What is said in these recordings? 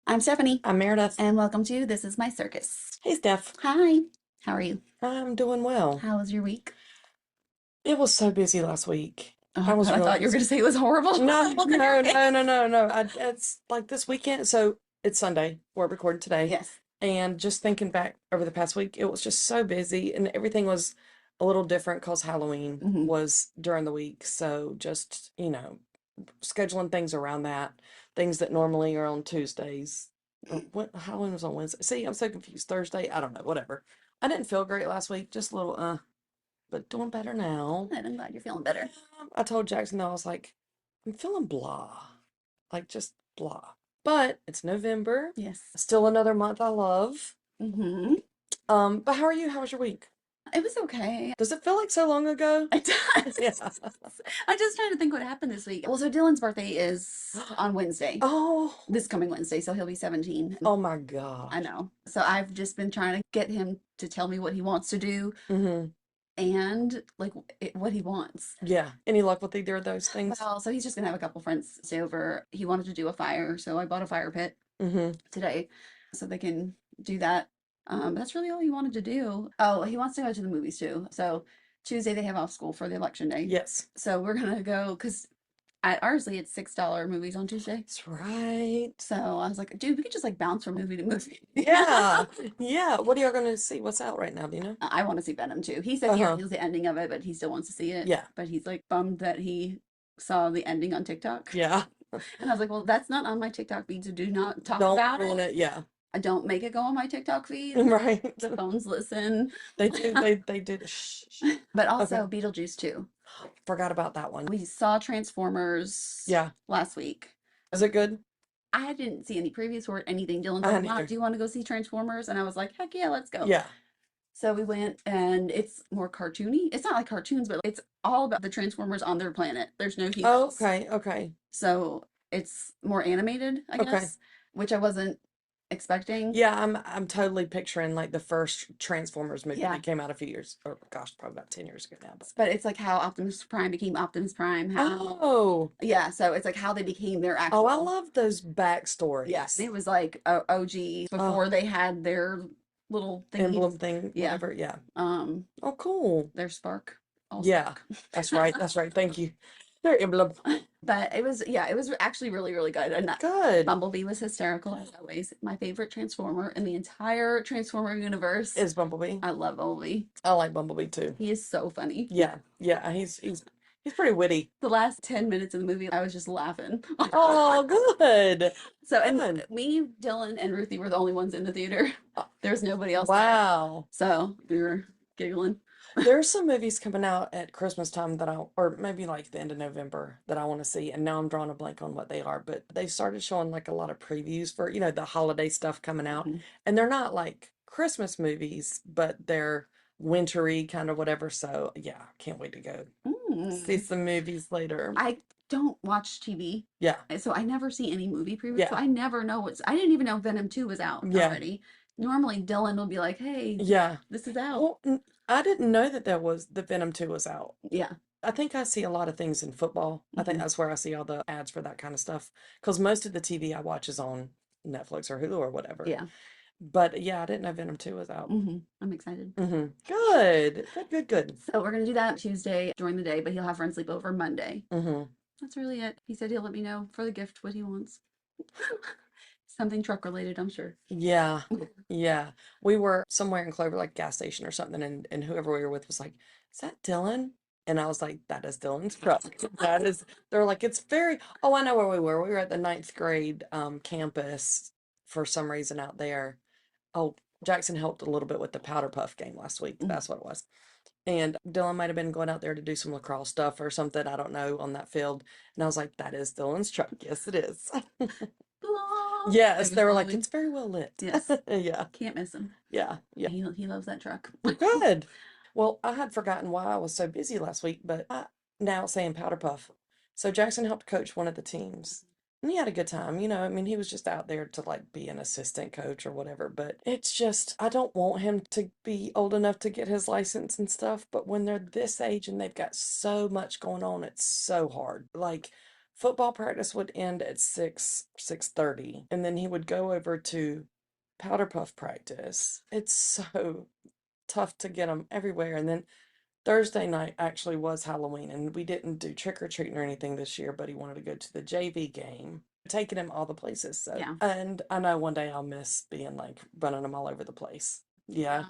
I'm Stephanie, I'm Meredith. and welcome to This Is My Circus. Hey, Steph. Hi, how are you? I'm doing well. How was your week? It was so busy last week. I Oh, was God, I really thought you were going busy. to say it was horrible. No, Look on your no, no, face. no, no, no. It's like this weekend. So it's Sunday. We're recording today. Yes. And just thinking back over the past week, it was just so busy and everything was a little different because Halloween Hmm. was during the week. So just, scheduling things around that, things that normally are on Tuesdays. What Halloween was on Wednesday. See, I'm so confused. Thursday, I don't know, whatever. I didn't feel great last week, just a little but doing better now. Good, I'm glad you're feeling better. I told Jackson though, I was like, I'm feeling blah. Like just blah. But it's November. Yes. Still another month I love. Hmm. But how are you? How was your week? It was okay. Does it feel like so long ago? It does. Yeah. I'm just trying to think what happened this week. Well, so Dylan's birthday is on Wednesday, Oh, this coming Wednesday, so he'll be 17. oh my I gosh. know. So I've just been trying to get him to tell me what he wants to do Mm-hmm. and like what he wants. Yeah. Any luck with either of those things? Well, so he's just gonna have a couple friends stay over. He wanted to do a fire, so I bought a fire pit Mm-hmm. today so they can do that. That's really all he wanted to do. Oh, he wants to go to the movies too. So Tuesday they have off school for the election day. Yes. So we're gonna go because at Arsley it's $6 movies on Tuesday. That's right. So I was like, dude, we could just like bounce from movie to movie. Yeah. Yeah. What are y'all gonna see? What's out right now? Do you know? I want to see Venom too. He said he Uh-huh. already knows the ending of it, but he still wants to see it. Yeah. But he's like bummed that he saw the ending on TikTok. Yeah. And I was like, well, that's not on my TikTok feed, so do not talk Don't about ruin it. it. Yeah. I don't make it go on my TikTok feed. Right. The phones listen. They do. They did. Shh, shh. But Okay. also Beetlejuice too. Forgot about that one. We saw Transformers Yeah. last week. Is it good? I didn't see any previews or anything. Dylan's I like, hadn't Mom, either. do you want to go see Transformers? And I was like, heck yeah, let's go. Yeah. So we went and it's more cartoony. It's not like cartoons, but it's all about the Transformers on their planet. There's no Oh, humans. okay. Okay. So it's more animated, I Okay. guess, which I wasn't expecting. Yeah, I'm totally picturing like the first Transformers movie Yeah. that came out a few years, or gosh, probably about 10 years ago now. But it's like how Optimus Prime became Optimus Prime. How, Oh, yeah, so it's like how they became their oh, I actual. love those Yes, backstories. it was like OG Oh, before they had their little emblem thingies. thing, Yeah. whatever. Yeah. Um, Oh, cool. their Spark, all Yeah, Spark. that's right. That's right. Thank you. Their emblem. But it was, yeah, it was actually really, really good. And Good. Bumblebee was hysterical as always. My favorite Transformer in the entire Transformer universe. Is Bumblebee. I love Bumblebee. I like Bumblebee too. He is so funny. Yeah, yeah. He's pretty witty. The last 10 minutes of the movie, I was just laughing. Oh, good. So, and Good. me, Dylan, and Ruthie were the only ones in the theater. There was nobody else there. Wow. So we were giggling. There's some movies coming out at Christmas time that or maybe like the end of November that I want to see, and now I'm drawing a blank on what they are, but they started showing like a lot of previews for, the holiday stuff coming out, Mhm. and they're not like Christmas movies, but they're wintry kind of whatever. So yeah, can't wait to go see Mm. some movies later. I don't watch TV, Yeah, so I never see any movie previews. So yeah, I never know I didn't even know Venom 2 was out yeah, already. Normally, Dylan will be like, hey, yeah. this is out. Well, I didn't know that the Venom 2 was out. Yeah. I think I see a lot of things in football. I think Hmm. that's where I see all the ads for that kind of stuff. Because most of the TV I watch is on Netflix or Hulu or whatever. Yeah. But yeah, I didn't know Venom 2 was out. I'm excited. Good. Good, good, good. So we're gonna do that Tuesday during the day, but he'll have friends sleep over Monday. hmm That's really it. He said he'll let me know for the gift what he wants. Something truck related, I'm sure. Yeah. Yeah. We were somewhere in Clover, like gas station or something, and whoever we were with was like, "Is that Dylan?" And I was like, "That is Dylan's truck." That is, they're like, "It's very," oh, I know where we were. We were at the ninth grade campus for some reason out there. Oh, Jackson helped a little bit with the powder puff game last week. Mm. That's what it was. And Dylan might have been going out there to do some lacrosse stuff or something. I don't know on that field. And I was like, that is Dylan's truck. Yes, it is. Blah. Yes, It was they were like, glowing. it's very well lit. Yes. Yeah, Can't miss him. yeah, yeah. He loves that truck. Good. Well, I had forgotten why I was so busy last week, but now saying powder puff. So Jackson helped coach one of the teams. And he had a good time, I mean, he was just out there to like be an assistant coach or whatever, but it's just, I don't want him to be old enough to get his license and stuff, but when they're this age and they've got so much going on, it's so hard. Like football practice would end at 6:30, and then he would go over to powder puff practice. It's so tough to get him everywhere. And then Thursday night actually was Halloween, and we didn't do trick or treating or anything this year, but he wanted to go to the JV game. Taking him all the places. So, Yeah. and I know one day I'll miss being like running him all over the place. Yeah.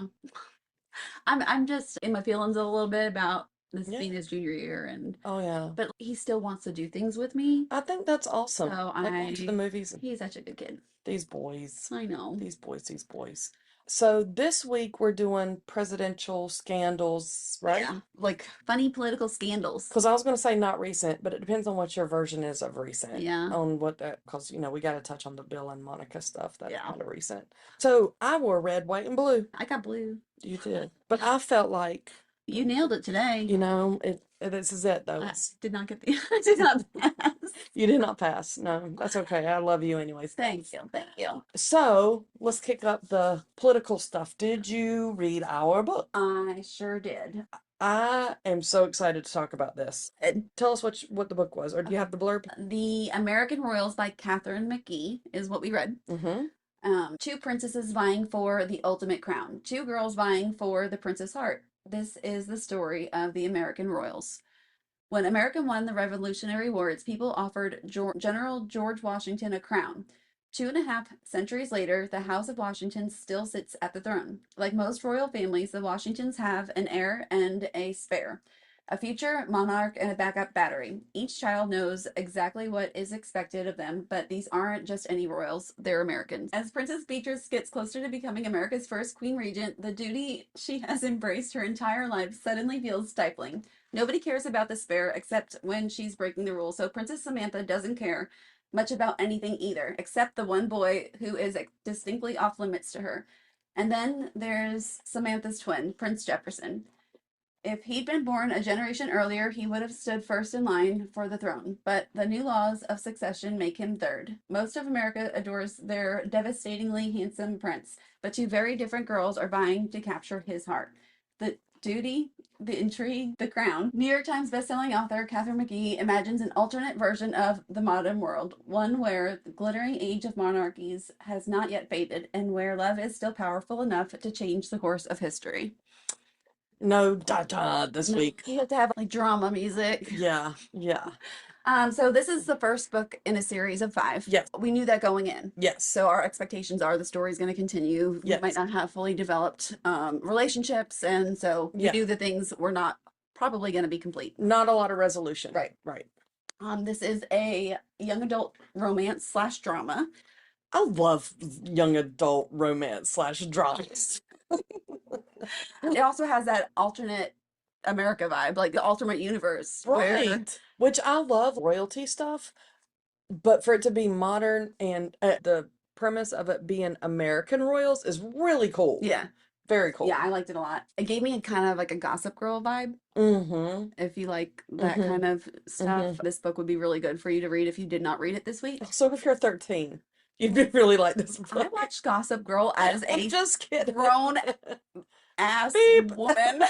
I'm just in my feelings a little bit about this Yeah. being his junior year, and Oh yeah. but he still wants to do things with me. I think that's awesome. So Like going to the movies. he's such a good kid. These boys. I know. These boys. So this week we're doing presidential scandals, right? Yeah, like funny political scandals. Because I was going to say not recent, but it depends on what your version is of recent. Yeah. On what that, because, you know, we got to touch on the Bill and Monica stuff. That's Yeah. kind of recent. So I wore red, white, and blue. I got blue. You did. But I felt like, You nailed it today. you know, this is it, though. I did not get the, I did not pass. You did not pass. No, that's okay. I love you anyways. Thank you. Thank you. So let's kick up the political stuff. Did you read our book? I sure did. I am so excited to talk about this. Tell us what the book was, or do you have the blurb? The American Royals by Katherine McGee is what we read. Mm-hmm. Two princesses vying for the ultimate crown. Two girls vying for the princess heart. This is the story of the American Royals. When America won the Revolutionary War, its people offered General George Washington a crown. 2.5 centuries later, the House of Washington still sits at the throne. Like most royal families, the Washingtons have an heir and a spare, a future monarch and a backup battery. Each child knows exactly what is expected of them, but these aren't just any royals, they're Americans. As Princess Beatrice gets closer to becoming America's first queen regent, the duty she has embraced her entire life suddenly feels stifling. Nobody cares about the spare except when she's breaking the rules, so Princess Samantha doesn't care much about anything either, except the one boy who is distinctly off limits to her. And then there's Samantha's twin, Prince Jefferson. If he'd been born a generation earlier, he would have stood first in line for the throne, but the new laws of succession make him third. Most of America adores their devastatingly handsome prince, but two very different girls are vying to capture his heart. The duty, the intrigue, the crown. New York Times bestselling author Katherine McGee imagines an alternate version of the modern world, one where the glittering age of monarchies has not yet faded, and where love is still powerful enough to change the course of history. No da-da this week. You have to have like drama music. Yeah. So this is the first book in a series of 5. Yes. We knew that going in. Yes. So our expectations are the story's going to continue. Yes. We might not have fully developed relationships, and so we do the things we're not probably going to be complete. Not a lot of resolution. Right. This is a young adult romance / drama. I love young adult romance / dramas. It also has that alternate America vibe, like the alternate universe. Right. Which I love royalty stuff, but for it to be modern and the premise of it being American royals is really cool. Yeah. Very cool. Yeah, I liked it a lot. It gave me a kind of like a Gossip Girl vibe. Mm-hmm. If you like that kind of stuff, this book would be really good for you to read if you did not read it this week. So if you're 13, you'd really like this book. I watched Gossip Girl as a just kidding. grown ass Beep. woman.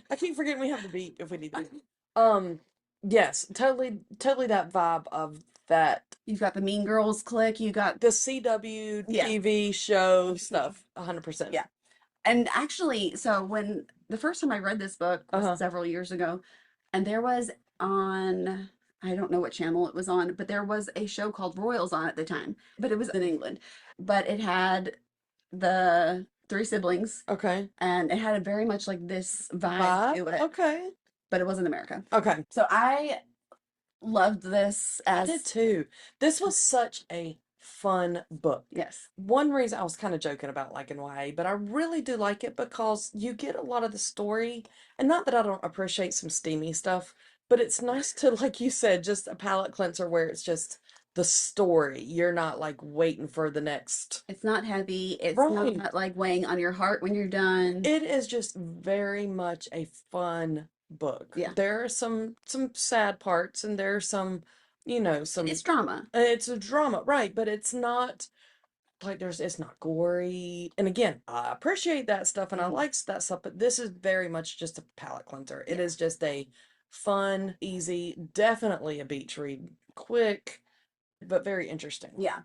I keep forgetting we have the beep if we need to. Yes, totally that vibe of that. You've got the Mean Girls clique. You got the CW TV show stuff. 100%. Yeah. And actually, so when the first time I read this book was several years ago, and there was on, I don't know what channel it was on, but there was a show called Royals on at the time, but it was in England. But it had the 3 siblings. Okay. And it had a very much like this vibe to it. Okay. But it was in America. Okay. So I loved this as I did too. This was such a fun book. Yes. One reason I was kind of joking about liking YA, but I really do like it because you get a lot of the story, and not that I don't appreciate some steamy stuff, but it's nice to, like you said, just a palate cleanser where it's just the story. You're not like waiting for the next. It's not heavy. It's not like weighing on your heart when you're done. It is just very much a fun book. Yeah. There are some sad parts, and there's some, some. It's drama. It's a drama, right? But it's not like it's not gory. And again, I appreciate that stuff and I like that stuff, but this is very much just a palate cleanser. It is just a fun, easy, definitely a beach read. Quick, but very interesting. Yeah.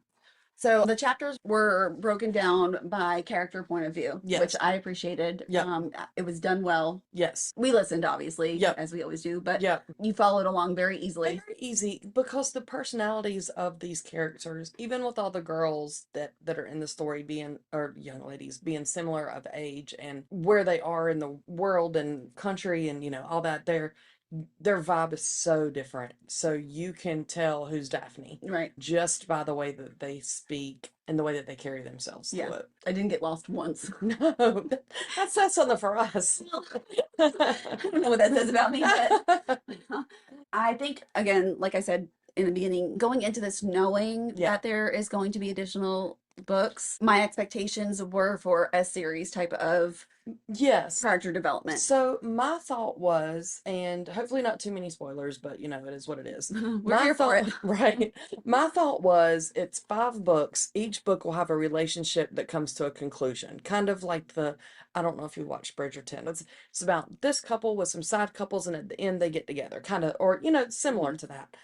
So the chapters were broken down by character point of view, which Yes. I appreciated. Yep. It was done well. Yes. We listened, obviously, Yep. as we always do, but Yep. you followed along very easily. Very easy because the personalities of these characters, even with all the girls that are in the story being, or young ladies being similar of age and where they are in the world and country and all that, their vibe is so different. So you can tell who's Daphne. Right. Just by the way that they speak and the way that they carry themselves through it. I didn't get lost once. No, that's something for us. I don't know what that says about me, but I think, again, like I said in the beginning, going into this knowing that there is going to be additional books, my expectations were for a series type of character development. So my thought was, and hopefully not too many spoilers, but it is what it is. We're here for it. Right. My thought was it's 5 books. Each book will have a relationship that comes to a conclusion. Kind of like I don't know if you watched Bridgerton. It's about this couple with some side couples, and at the end they get together. Kind of, or similar to that.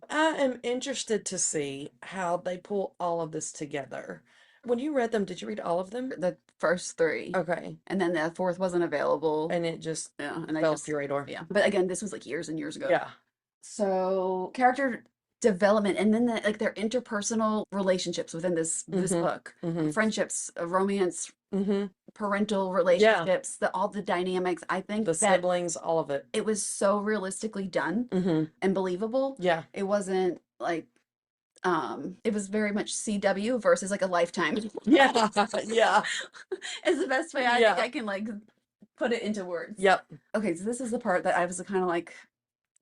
I am interested to see how they pull all of this together. When you read them, did you read all of them? The first 3. Okay. And then the 4th wasn't available. And it just and fell off your radar. Yeah. But again, this was like years and years ago. Yeah. So character development, and then their interpersonal relationships within this book, friendships, romance, parental relationships, all the dynamics. I think the siblings, all of it. It was so realistically done and believable. Yeah. It wasn't like it was very much CW versus like a Lifetime. Yeah. Yeah. It's the best way I think I can put it into words. Yep. Okay, so this is the part that I was kind of like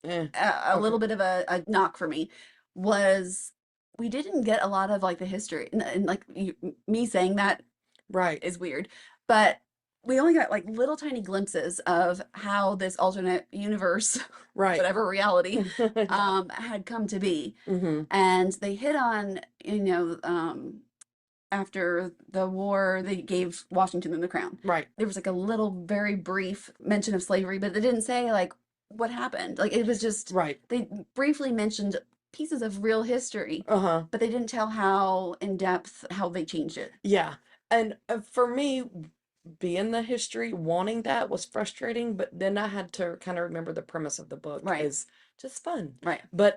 a little bit of a knock for me, was we didn't get a lot of like the history, and like me saying that is weird, but we only got like little tiny glimpses of how this alternate universe, whatever reality, had come to be. And they hit on, after the war, they gave Washington the crown. Right. There was like a little very brief mention of slavery, but they didn't say like what happened. Like it was just they briefly mentioned pieces of real history, but they didn't tell how in depth how they changed it. Yeah. And for me, being the history, wanting that was frustrating, but then I had to kind of remember the premise of the book is just fun. Right. But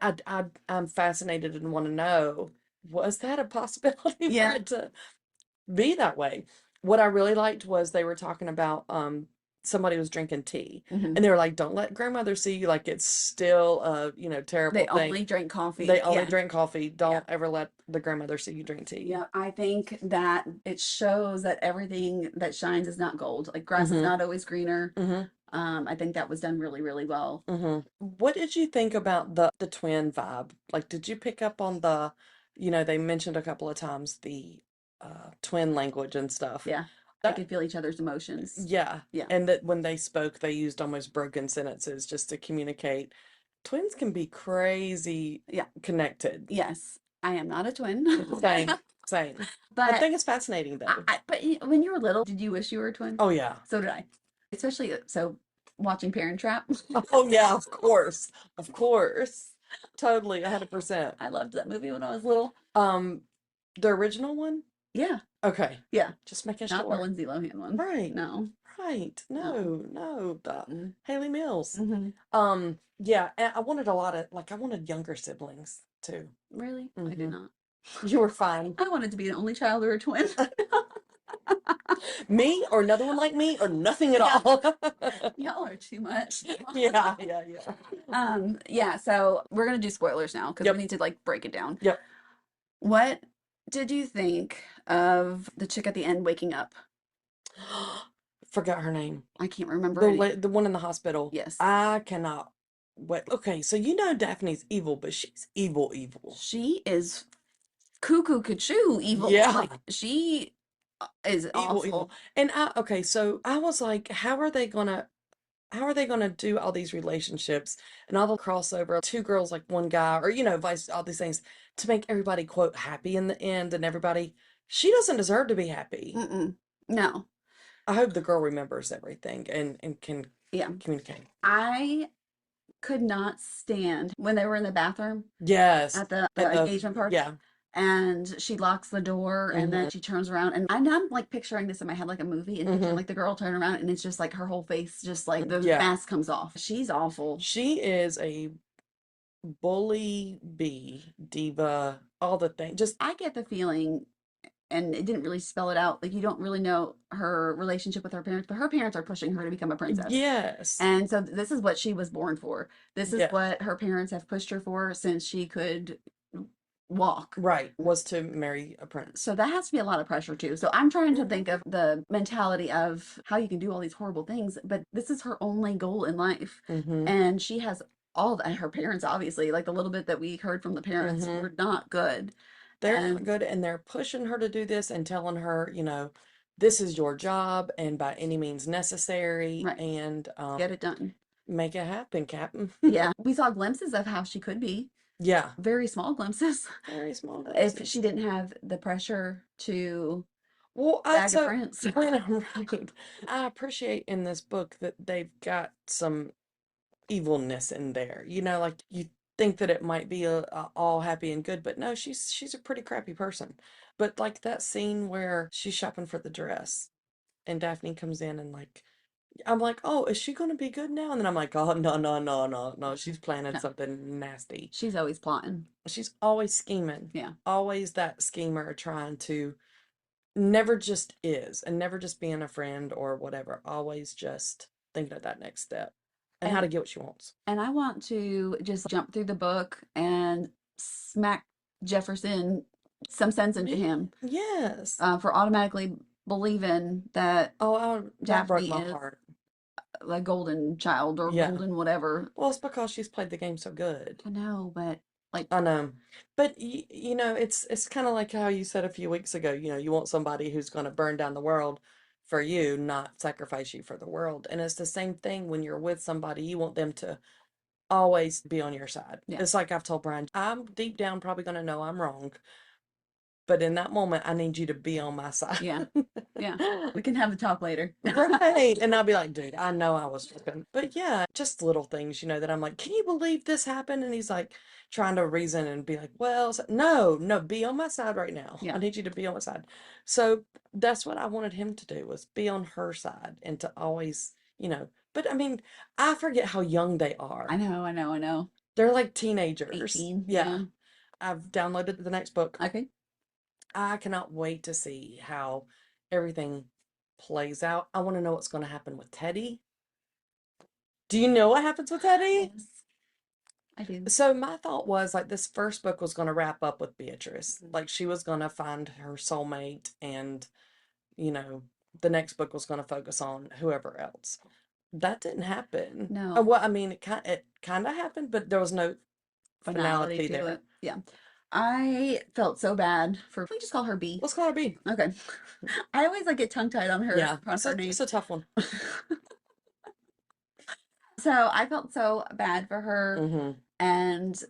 I'm fascinated and want to know, was that a possibility for it to be that way? What I really liked was they were talking about somebody was drinking tea, and they were like, don't let grandmother see you, like it's still a terrible they thing. Only drink coffee. They only drink coffee. Don't ever let the grandmother see you drink tea. Yeah, I think that it shows that everything that shines is not gold. Like grass is not always greener. I think that was done really, really well. What did you think about the twin vibe? Like, did you pick up on they mentioned a couple of times the twin language and stuff? Yeah. They could feel each other's emotions. Yeah. Yeah. And that when they spoke, they used almost broken sentences just to communicate. Twins can be crazy connected. Yes. I am not a twin. Same. But I think it's fascinating though. But when you were little, did you wish you were a twin? Oh yeah. So did I. Especially watching Parent Trap. Oh yeah, of course. Of course. Totally, 100%. I loved that movie when I was little. The original one? Yeah. Okay. Yeah. Just making sure. Not the sure. Lindsay Lohan one. Right. No. Right. No. Haley Mills. Mm-hmm. Yeah, and I wanted I wanted younger siblings too. Really? I did not. You were fine. I wanted to be an only child or a twin. Me or another one like me or nothing at all. Y'all are too much. Yeah. Yeah, so we're gonna do spoilers now because we need to break it down. Yep. What did you think of the chick at the end waking up? Forgot her name. I can't remember. The one in the hospital. Yes. I cannot wait. Okay, so Daphne's evil, but she's evil. She is cuckoo cuckoo evil. Yeah. She is awful. And so I was like, how are they gonna do all these relationships and all the crossover, 2 girls like one guy, or vice, all these things to make everybody quote happy in the end, and everybody, she doesn't deserve to be happy. No. I hope the girl remembers everything and can communicate. I could not stand when they were in the bathroom Yes. at the At the, engagement party. yeah. And she locks the door and then Mm-hmm. she turns around and I'm like picturing this in my head like a movie and picturing Mm-hmm. like the girl turn around and it's just like her whole face just like the Yeah. mask comes off. She's awful. She is a bully bee, diva, all the things. Just, I get the feeling, and it didn't really spell it out, like you don't really know her relationship with her parents, but her parents are pushing her to become a princess. yes. And so this is what she was born for. This is Yeah. what her parents have pushed her for since she could walk. Right. Was to marry a prince. So that has to be a lot of pressure too. So I'm trying to think of the mentality of how you can do all these horrible things, but this is her only goal in life. Mm-hmm. And she has all that. Her parents, obviously, like the little bit that we heard from the parents, Mm-hmm. were not good. They're not And good, and they're pushing her to do this and telling her, this is your job and by any means necessary, right, and get it done. make it happen, Captain. Yeah, we saw glimpses of how she could be, Yeah. very small glimpses, Very small if glimpses. she didn't have the pressure to Well, bag a so prince. when I'm right, I appreciate in this book that they've got some evilness in there. Like you think that it might be a all happy and good, but no, she's a pretty crappy person. But like that scene where she's shopping for the dress and Daphne comes in and like I'm like, oh, is she gonna be good now? And then I'm like, oh no, no, no, no, no, she's planning No, something nasty. she's always plotting. She's always scheming. Yeah. Always that schemer trying to never just is and never just being a friend or whatever. Always just thinking of that next step and how And to get what she wants. and I want to just jump through the book and smack Jefferson some sense into him Yes. for automatically believing that Oh, that broke Daphne my is heart. a golden child or Yeah. golden whatever. Well, it's because she's played the game so good. I know, but like, I know. But it's kind of like how you said a few weeks ago, you want somebody who's going to burn down the world for you, not sacrifice you for the world. And it's the same thing when you're with somebody, you want them to always be on your side. yeah, It's like I've told Brian, I'm deep down probably going to know I'm wrong, but in that moment, I need you to be on my side. yeah, yeah. We can have the talk later. Right. And I'll be like, dude, I know I was tripping. But yeah, just little things, that I'm like, can you believe this happened? And he's like trying to reason and be like, well, no, no, be on my side right now. I Yeah, need you to be on my side. So that's what I wanted him to do, was be on her side and to always, but I mean, I forget how young they I are. know, I know, I know. They're like teenagers. 18, Yeah. yeah. I've downloaded the next book. Okay. I cannot wait to see how everything plays out. I want to know what's going to happen with Teddy. Do you know what happens with Teddy? Yes, I do. So my thought was like this first book was going to wrap up with Beatrice. Mhm. Like she was going to find her soulmate and, you know, the next book was going to focus on whoever else. That didn't happen. No Well, I mean, it kind of happened, but there was no finality finality to there. it. Yeah. I felt so bad for, can we just call her B? Let's call her B. Okay. I always like get tongue tied on Yeah, her name. it's a tough one. So I felt so bad for her Mm-hmm. and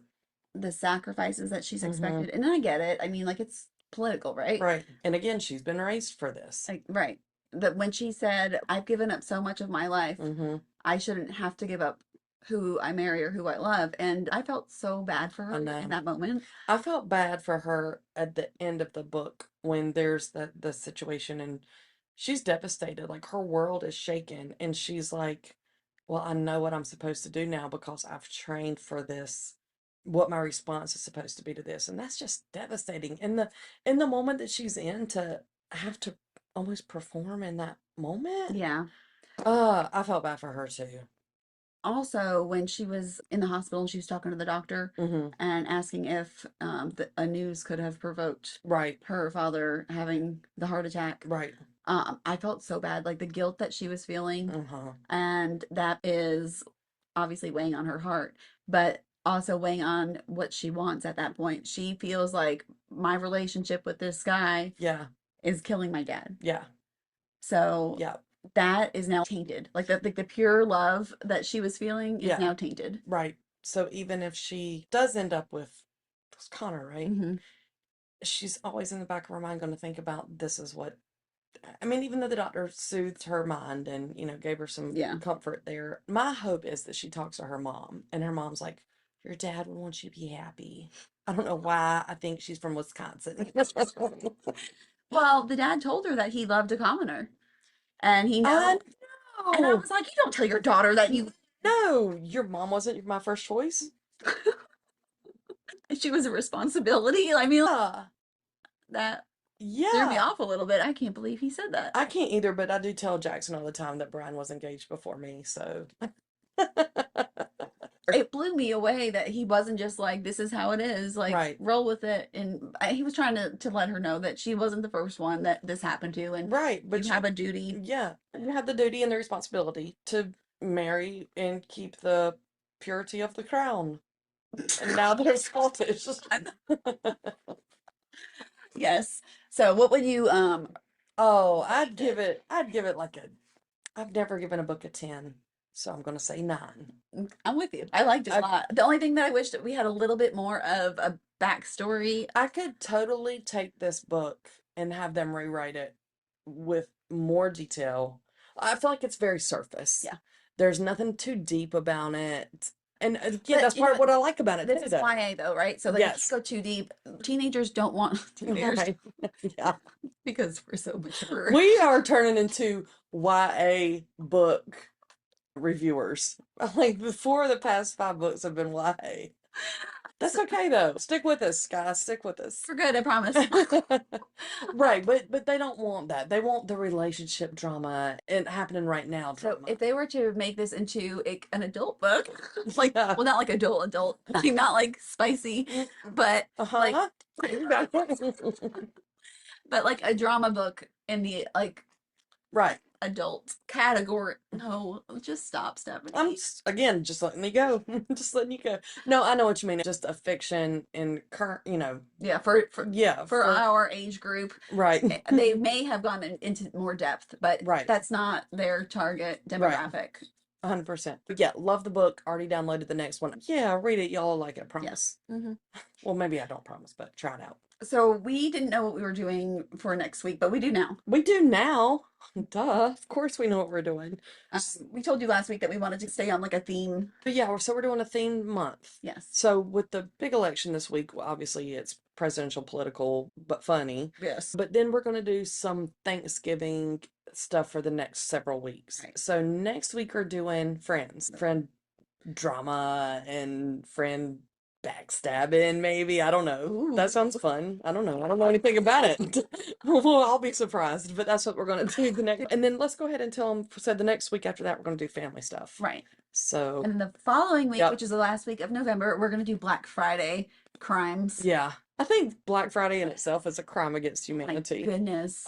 the sacrifices that she's Mm-hmm. expected. And I get it. I mean, like it's political, right? Right. And again, she's been raised for this. Like, right. That when she said, I've given up so much of my life, Mm-hmm. I shouldn't have to give up who I marry or who I love. And I felt so bad for I her know. in that moment. I felt bad for her at the end of the book when there's the situation and she's devastated. Like her world is shaken and she's like, well, I know what I'm supposed to do now because I've trained for this, what my response is supposed to be to this. And that's just devastating. In the moment that she's in, to have to almost perform in that moment. Yeah. I felt bad for her too. Also, when she was in the hospital and she was talking to the doctor Mm-hmm. and asking if a news could have provoked Right. her father having the heart attack, Right. I felt so bad, like the guilt that she was feeling. Uh-huh. And that is obviously weighing on her heart, but also weighing on what she wants at that point. She feels like my relationship with this guy Yeah. is killing my dad. Yeah. So Yeah. that is now tainted. Like the pure love that she was feeling is Yeah. now tainted. Right. So even if she does end up with Connor, right? Hmm. She's always in the back of her mind going to think about this is what I mean, even though the doctor soothed her mind and, gave her some Yeah. comfort there, my hope is that she talks to her mom and her mom's like, your dad would want you to be happy. I don't know why I think she's from Wisconsin. Well, the dad told her that he loved a commoner. And he I know. And I know. was like, you don't tell your daughter that you No, your mom wasn't my first choice. she was a responsibility. I mean, Yeah. that threw me Yeah. off a little bit. I can't believe he said that. I can't either, but I do tell Jackson all the time that Brian was engaged before me, so. It blew me away that he wasn't just like, this is how it is, like, Right. roll with it. And he was trying to let her know that she wasn't the first one that this happened to, and Right, but you have a duty. yeah, you have the duty and the responsibility to marry and keep the purity of the crown. And now they're Scottish. Yes. So what would you Oh, I'd give it like I've never given a book a 10, so I'm gonna say 9. I'm with you. I liked it a I lot. The only thing that I wish that we had a little bit more of a backstory. I could totally take this book and have them rewrite it with more detail. I feel like it's very surface. Yeah. There's nothing too deep about it. And again, But that's part of what I like about it this too, is though. YA though, right? So like, Yes. if you go too deep, teenagers don't want teenagers Right. Yeah. because we're so mature. We are turning into YA book reviewers. Like the 4 of the past 5 books have been YA. That's okay though. Stick with us, guys. Stick with us. We're good, I promise. Right, but they don't want that. They want the relationship drama and happening right now So drama. if they were to make this into an adult book, like, Yeah. well, not like adult, like, not like spicy, but like, but like a drama book in the like Right. adult category. No, just stop, I'm Stephanie. again just letting you go. Just letting you go. No, I know what you mean. Just a fiction in current, Yeah, yeah, for our age group, right. they may have gone into more depth, but Right. that's not their target demographic. 100%. But yeah, love the book. Already downloaded the next one. Yeah, read it. Y'all will like it. I promise. Yes. Hmm. Well, maybe I don't promise, but try it out. So we didn't know what we were doing for next week, but we do now. We do now. Duh. Of course we know what we're doing. We told you last week that we wanted to stay on like a theme. But yeah, so we're doing a themed month. Yes. So with the big election this week, well, obviously it's presidential, political, but funny. Yes. But then we're going to do some Thanksgiving stuff for the next several weeks. Right. So next week we're doing friend drama and friend backstabbing, maybe. I don't know. Ooh. That sounds fun. I don't know. I don't know anything about it. Well, I'll be surprised, but that's what we're going to do the next. And then let's go ahead and tell them. So the next week after that, we're going to do family stuff. Right. So. And the following week, Yep. which is the last week of November, we're going to do Black Friday crimes. Yeah. I think Black Friday in itself is a crime against My humanity. goodness.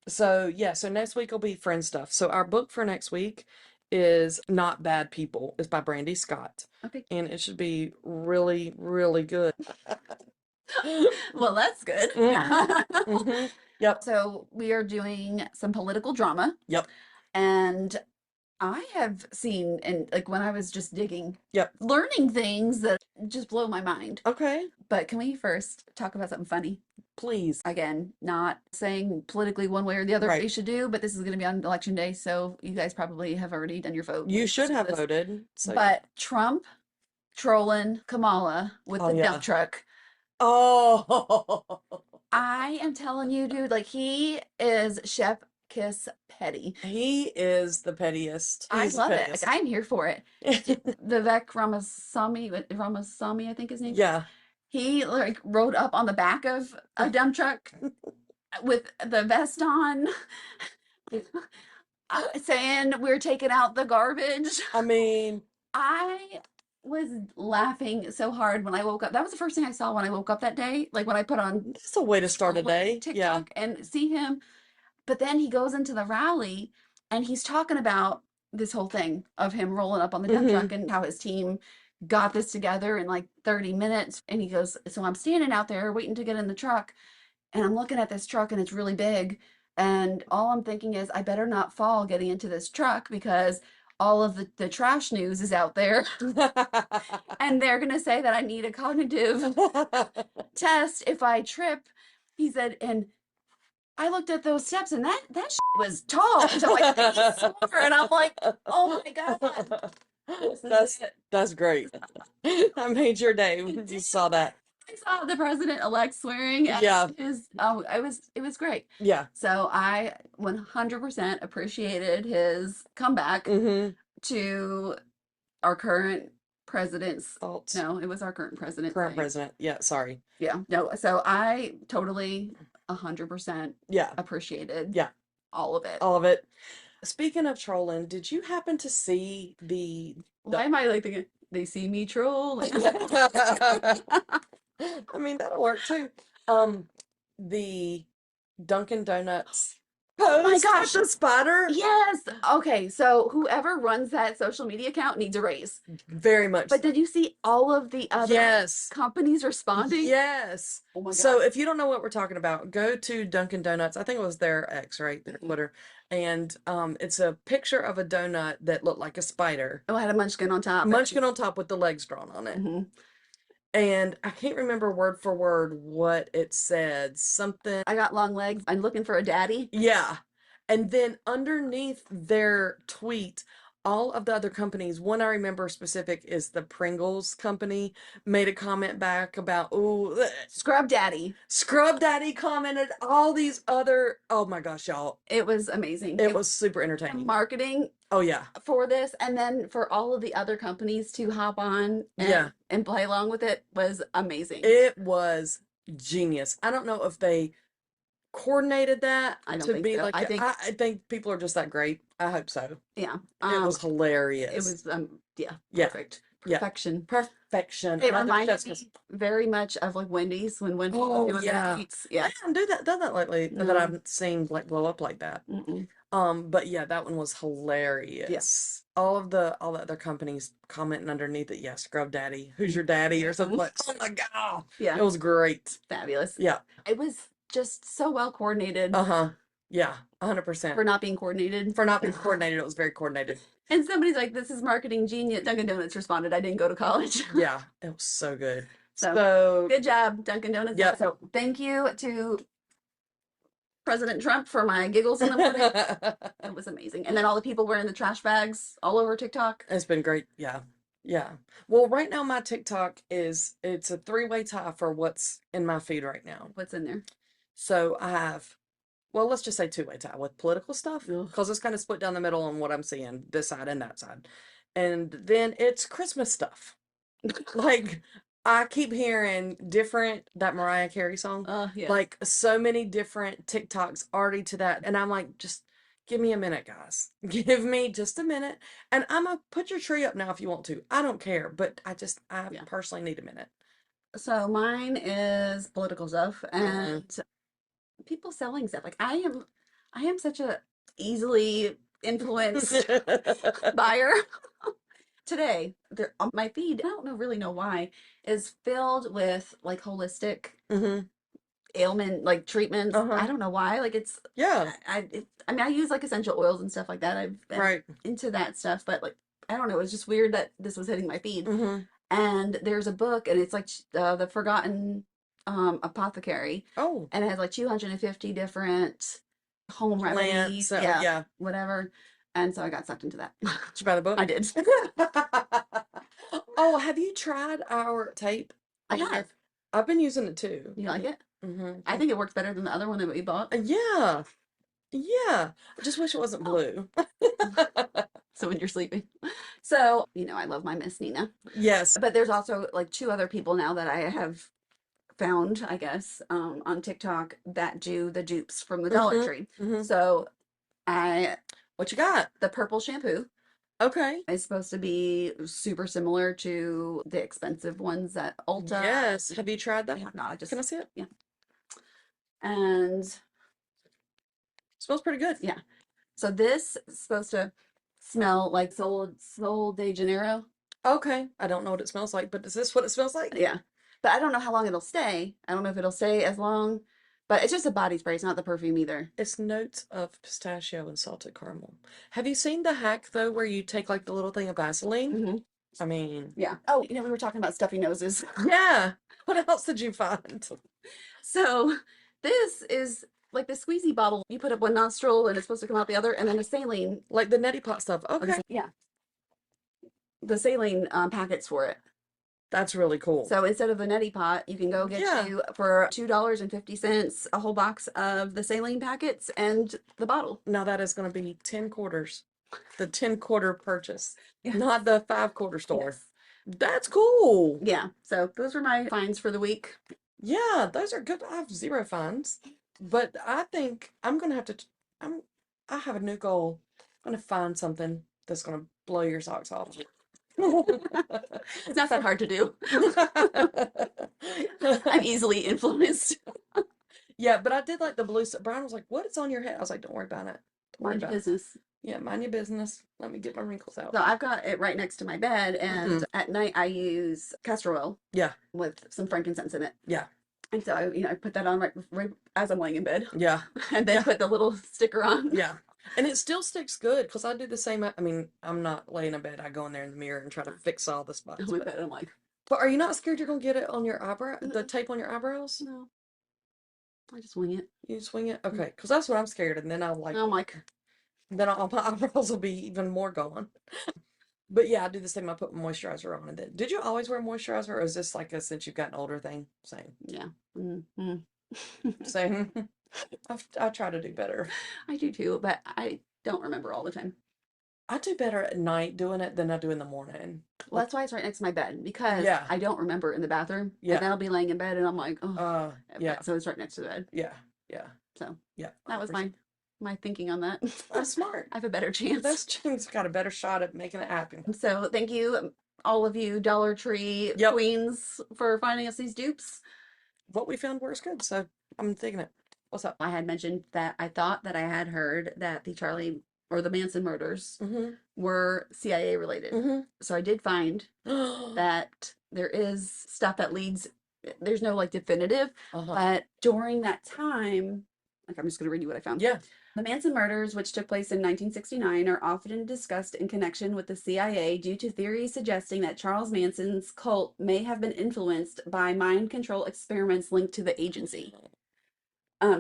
So yeah, so next week will be friend stuff. So our book for next week is Not Bad People. It's by Brandy Scott. Okay. And it should be really, really good. Well, that's good. Mhm. Yep. So we are doing some political drama. Yep. And I have seen, and like when I was just digging, Yep. learning things that just blow my mind. Okay. But can we first talk about something funny? Please. Again, not saying politically one way or the other Right. we should do, but this is going to be on election day, so you guys probably have already done your vote. You should have This. voted. So. But Trump trolling Kamala with the yeah. dump truck. Oh. I am telling you, dude, like he is Chef Kiss petty. He is the pettiest. I He's the love it. pettiest. Like, I'm here for it. Vivek Ramaswamy, I think his name. Yeah. He like rode up on the back of a dump truck with the vest on, saying we're taking out the garbage. I mean, I was laughing so hard when I woke up. That was the first thing I saw when I woke up that day. Like when I put on that's a way to start a day. Yeah. TikTok and see him. But then he goes into the rally and he's talking about this whole thing of him rolling up on the dump truck and how his team got this together in like 30 minutes. And he goes, so I'm standing out there waiting to get in the truck and I'm looking at this truck and it's really big. And all I'm thinking is I better not fall getting into this truck because all of the trash news is out there. And they're going to say that I need a cognitive test if I trip. He said, and I looked at those steps and that was tall. So like he swore, and I'm like, oh my God, this is it. That's great. I made your day when you saw that. I saw the president-elect swearing at Yeah. his, it was great. Yeah. So I 100% appreciated his comeback Mm-hmm. to our current president's, Thoughts. no, it was our current president Current thing. president. Yeah, sorry. Yeah, no, so I totally 100% Yeah. appreciated Yeah. all of it. All of it. Speaking of trolling, did you happen to see Why am I like thinking they see me trolling? I mean, that'll work too. The Dunkin' Donuts Oh my post gosh. with the spider. Yes. Okay, so whoever runs that social media account needs a raise. Very much But so. did you see all of the other Yes. companies responding? Yes. Oh my So God. if you don't know what we're talking about, go to Dunkin' Donuts. I think it was their X, right? Their Twitter. And it's a picture of a donut that looked like a spider. Oh, I had a munchkin on top. Munchkin on top with the legs drawn on it. Mm-hmm. And I can't remember word for word what it said. Something. I got long legs. I'm looking for a daddy. Yeah. And then underneath their tweet, all of the other companies, one I remember specific is the Pringles company, made a comment back about, oh, Scrub daddy. Scrub Daddy commented, all these other, oh my gosh, y'all. It was amazing. It was super The entertaining. marketing Oh yeah. for this, and then for all of the other companies to hop on and play along with it was amazing. It was genius. I don't know if they coordinated that I don't to think be so. like, I think, I think people are just that great. I hope so. yeah. It was hilarious. It was, yeah, Yeah. perfect. Yeah. Perfection. Perfection. It And I think reminded Jessica's, me very much of like Wendy's when Wendy's was oh doing their yeah. tweets. Yeah. I haven't done that lately that No. I've seen like blow up like that. Mm-mm. But yeah, that one was hilarious. All the other companies commenting underneath it, yeah, Scrub Daddy, who's your daddy or something like, oh my God. Yeah. It was great. Fabulous. Yeah. It was just so well coordinated Uh-huh. Yeah, 100%. for not being coordinated. For not being coordinated, it was very coordinated. And somebody's like, this is marketing genius. Dunkin' Donuts responded, I didn't go to college. Yeah, it was so good. So good job, Dunkin' Donuts. Yep. So thank you to President Trump for my giggles in the morning. It was amazing. And then all the people wearing the trash bags all over TikTok. It's been great. Yeah. Yeah. Well, right now my TikTok it's a three-way tie for what's in my feed right now. What's in there? So I have, well, let's just say two-way tie with political stuff Ugh. because it's kind of split down the middle on what I'm seeing, this side and that side. And then it's Christmas stuff. Like I keep hearing that Mariah Carey song. Yeah. Like so many different TikToks already to that. And I'm like, just give me a minute, guys. Give me just a minute. And I'm gonna put your tree up now if you want to. I don't care, but I Yeah. personally need a minute. So mine is political stuff and people selling stuff. Like I am such a easily influenced buyer. Today, there on my feed, I don't really know why, is filled with like holistic Mm-hmm. ailment like treatments. Uh-huh. I don't know why. Like it's Yeah. I mean I use like essential oils and stuff like that. I've been Right. into that stuff, but like I don't know. It's just weird that this was hitting my feed. Mm-hmm. And there's a book, and it's like the Forgotten Apothecary, Oh. and it has like 250 different home remedies, Plants. Yeah. whatever. And so I got sucked into that. Did you buy the book? I did. Oh, have you tried our tape? I have. I've been using it too. You like it? Mm-hmm. I think it works better than the other one that we bought. Yeah. Yeah. I just wish it wasn't blue. So when you're sleeping. So, I love my Miss Nina. Yes. But there's also like two other people now that I have found, I guess, on TikTok that do the dupes from the Dollar Tree. Mm-hmm. So What you got? the purple shampoo Okay. is supposed to be super similar to the expensive ones at Ulta. Yes. Have you tried that? I have not. Can I see it? Yeah. And Smells pretty good. yeah. So this is supposed to smell like Sol de Janeiro. Okay. I don't know what it smells like, but is this what it smells like? Yeah. But I don't know how long it'll stay. I don't know if it'll stay as long. But it's just a body spray. It's not the perfume either. It's notes of pistachio and salted caramel. Have you seen the hack though, where you take like the little thing of Vaseline? Mm-hmm. I mean, Yeah. Oh, we were talking about stuffy noses. yeah. What else did you find? So this is like the squeezy bottle, you put up one nostril and it's supposed to come out the other, and then the saline, Like the neti pot stuff. Okay. yeah, the saline packets for it. That's really cool. So instead of the neti pot, you can go get Yeah. you for $2.50 a whole box of the saline packets and the bottle. Now that is going to be 10 quarters. The 10 quarter purchase, Yes. not the 5 quarter store. Yes. That's cool. Yeah. So those were my finds for the week. Yeah, those are good. I have 0 finds, but I think I'm gonna have to. I have a new goal. I'm gonna find something that's gonna blow your socks off. It's not that hard to do. I'm easily influenced. Yeah, but I did like the blue. Brian was like, "What? It's on your head." I was like, "Don't worry about it. Don't worry Mind your about it." business. Yeah, mind your business. Let me get my wrinkles out. So I've got it right next to my bed, and Mhm. at night I use castor oil Yeah, with some frankincense in it. yeah, And so I put that on right as I'm laying in bed, yeah, and then Yeah. put the little sticker on. yeah. And it still sticks good because I do the same. I mean, I'm not laying in bed. I go in there in the mirror and try to fix all the spots. On my bed, I'm like, But are you not scared you're gonna get it on your eyebrow, the Mm-mm. tape on your eyebrows? no, I just wing it. You swing it? Okay, because that's what I'm scared, and then And I'm like, then all my eyebrows will be even more gone. But yeah, I do the same. I put moisturizer on, and then did you always wear moisturizer, or is this like a since you've gotten older thing? Same, yeah. Mm-hmm. same. I try to do better. I do too, but I don't remember all the time. I do better at night doing it than I do in the morning. Well, that's why it's right next to my bed, because Yeah. I don't remember in the bathroom. Yeah. And then I'll be laying in bed and I'm like, oh, Yeah, so it's right next to the bed. yeah, yeah, So yeah. that was my thinking on that. That's smart. I have a better chance. Those chicks got a better shot at making it happen. So thank you, all of you Dollar Tree Yep. queens, for finding us these dupes. What we found works good, so I'm digging it. What's up? I had mentioned that I thought that I had heard that the Manson murders Mm-hmm. were CIA related. Mm-hmm. So I did find that there is stuff that leads, there's no like definitive, Uh-huh. but during that time, like I'm just going to read you what I found. Yeah. The Manson murders, which took place in 1969, are often discussed in connection with the CIA due to theories suggesting that Charles Manson's cult may have been influenced by mind control experiments linked to the agency.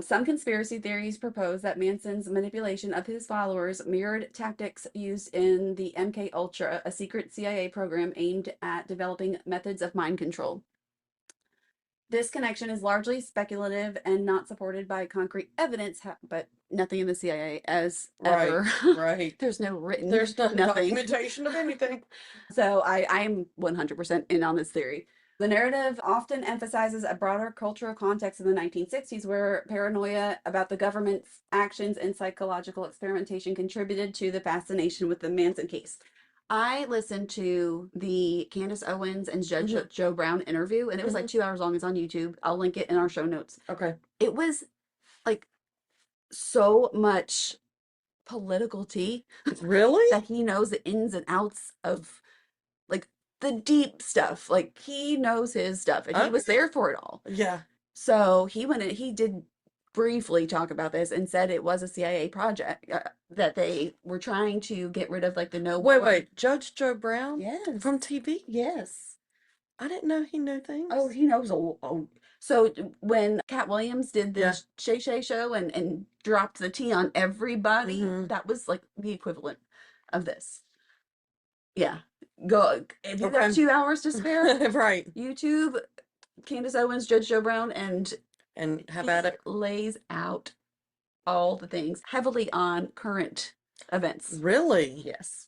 Some conspiracy theories propose that Manson's manipulation of his followers mirrored tactics used in the MK Ultra, a secret CIA program aimed at developing methods of mind control. This connection is largely speculative and not supported by concrete evidence, but nothing in the CIA as ever. Right. There's no written, There's no nothing. documentation of anything. So I am 100% in on this theory. The narrative often emphasizes a broader cultural context in the 1960s where paranoia about the government's actions and psychological experimentation contributed to the fascination with the Manson case. I listened to the Candace Owens and Judge Joe Brown interview, and it was like 2 hours long. It's on YouTube. I'll link it in our show notes. Okay. It was like so much political tea. Really? That he knows the ins and outs of like the deep stuff. Like he knows his stuff, and he was there for it all. Yeah. So he went and he did briefly talk about this and said it was a CIA project that they were trying to get rid of like the no. Wait, Judge Joe Brown? Yes. From TV? Yes. I didn't know he knew things. Oh, he knows. So when Cat Williams did the Yeah. Shay Shay show and dropped the tea on everybody, that was like the equivalent of this. Yeah. Go. If you got 2 hours to spare, Right. YouTube, Candace Owens, Judge Joe Brown, and have at it. Lays out all the things heavily on current events. Really? Yes.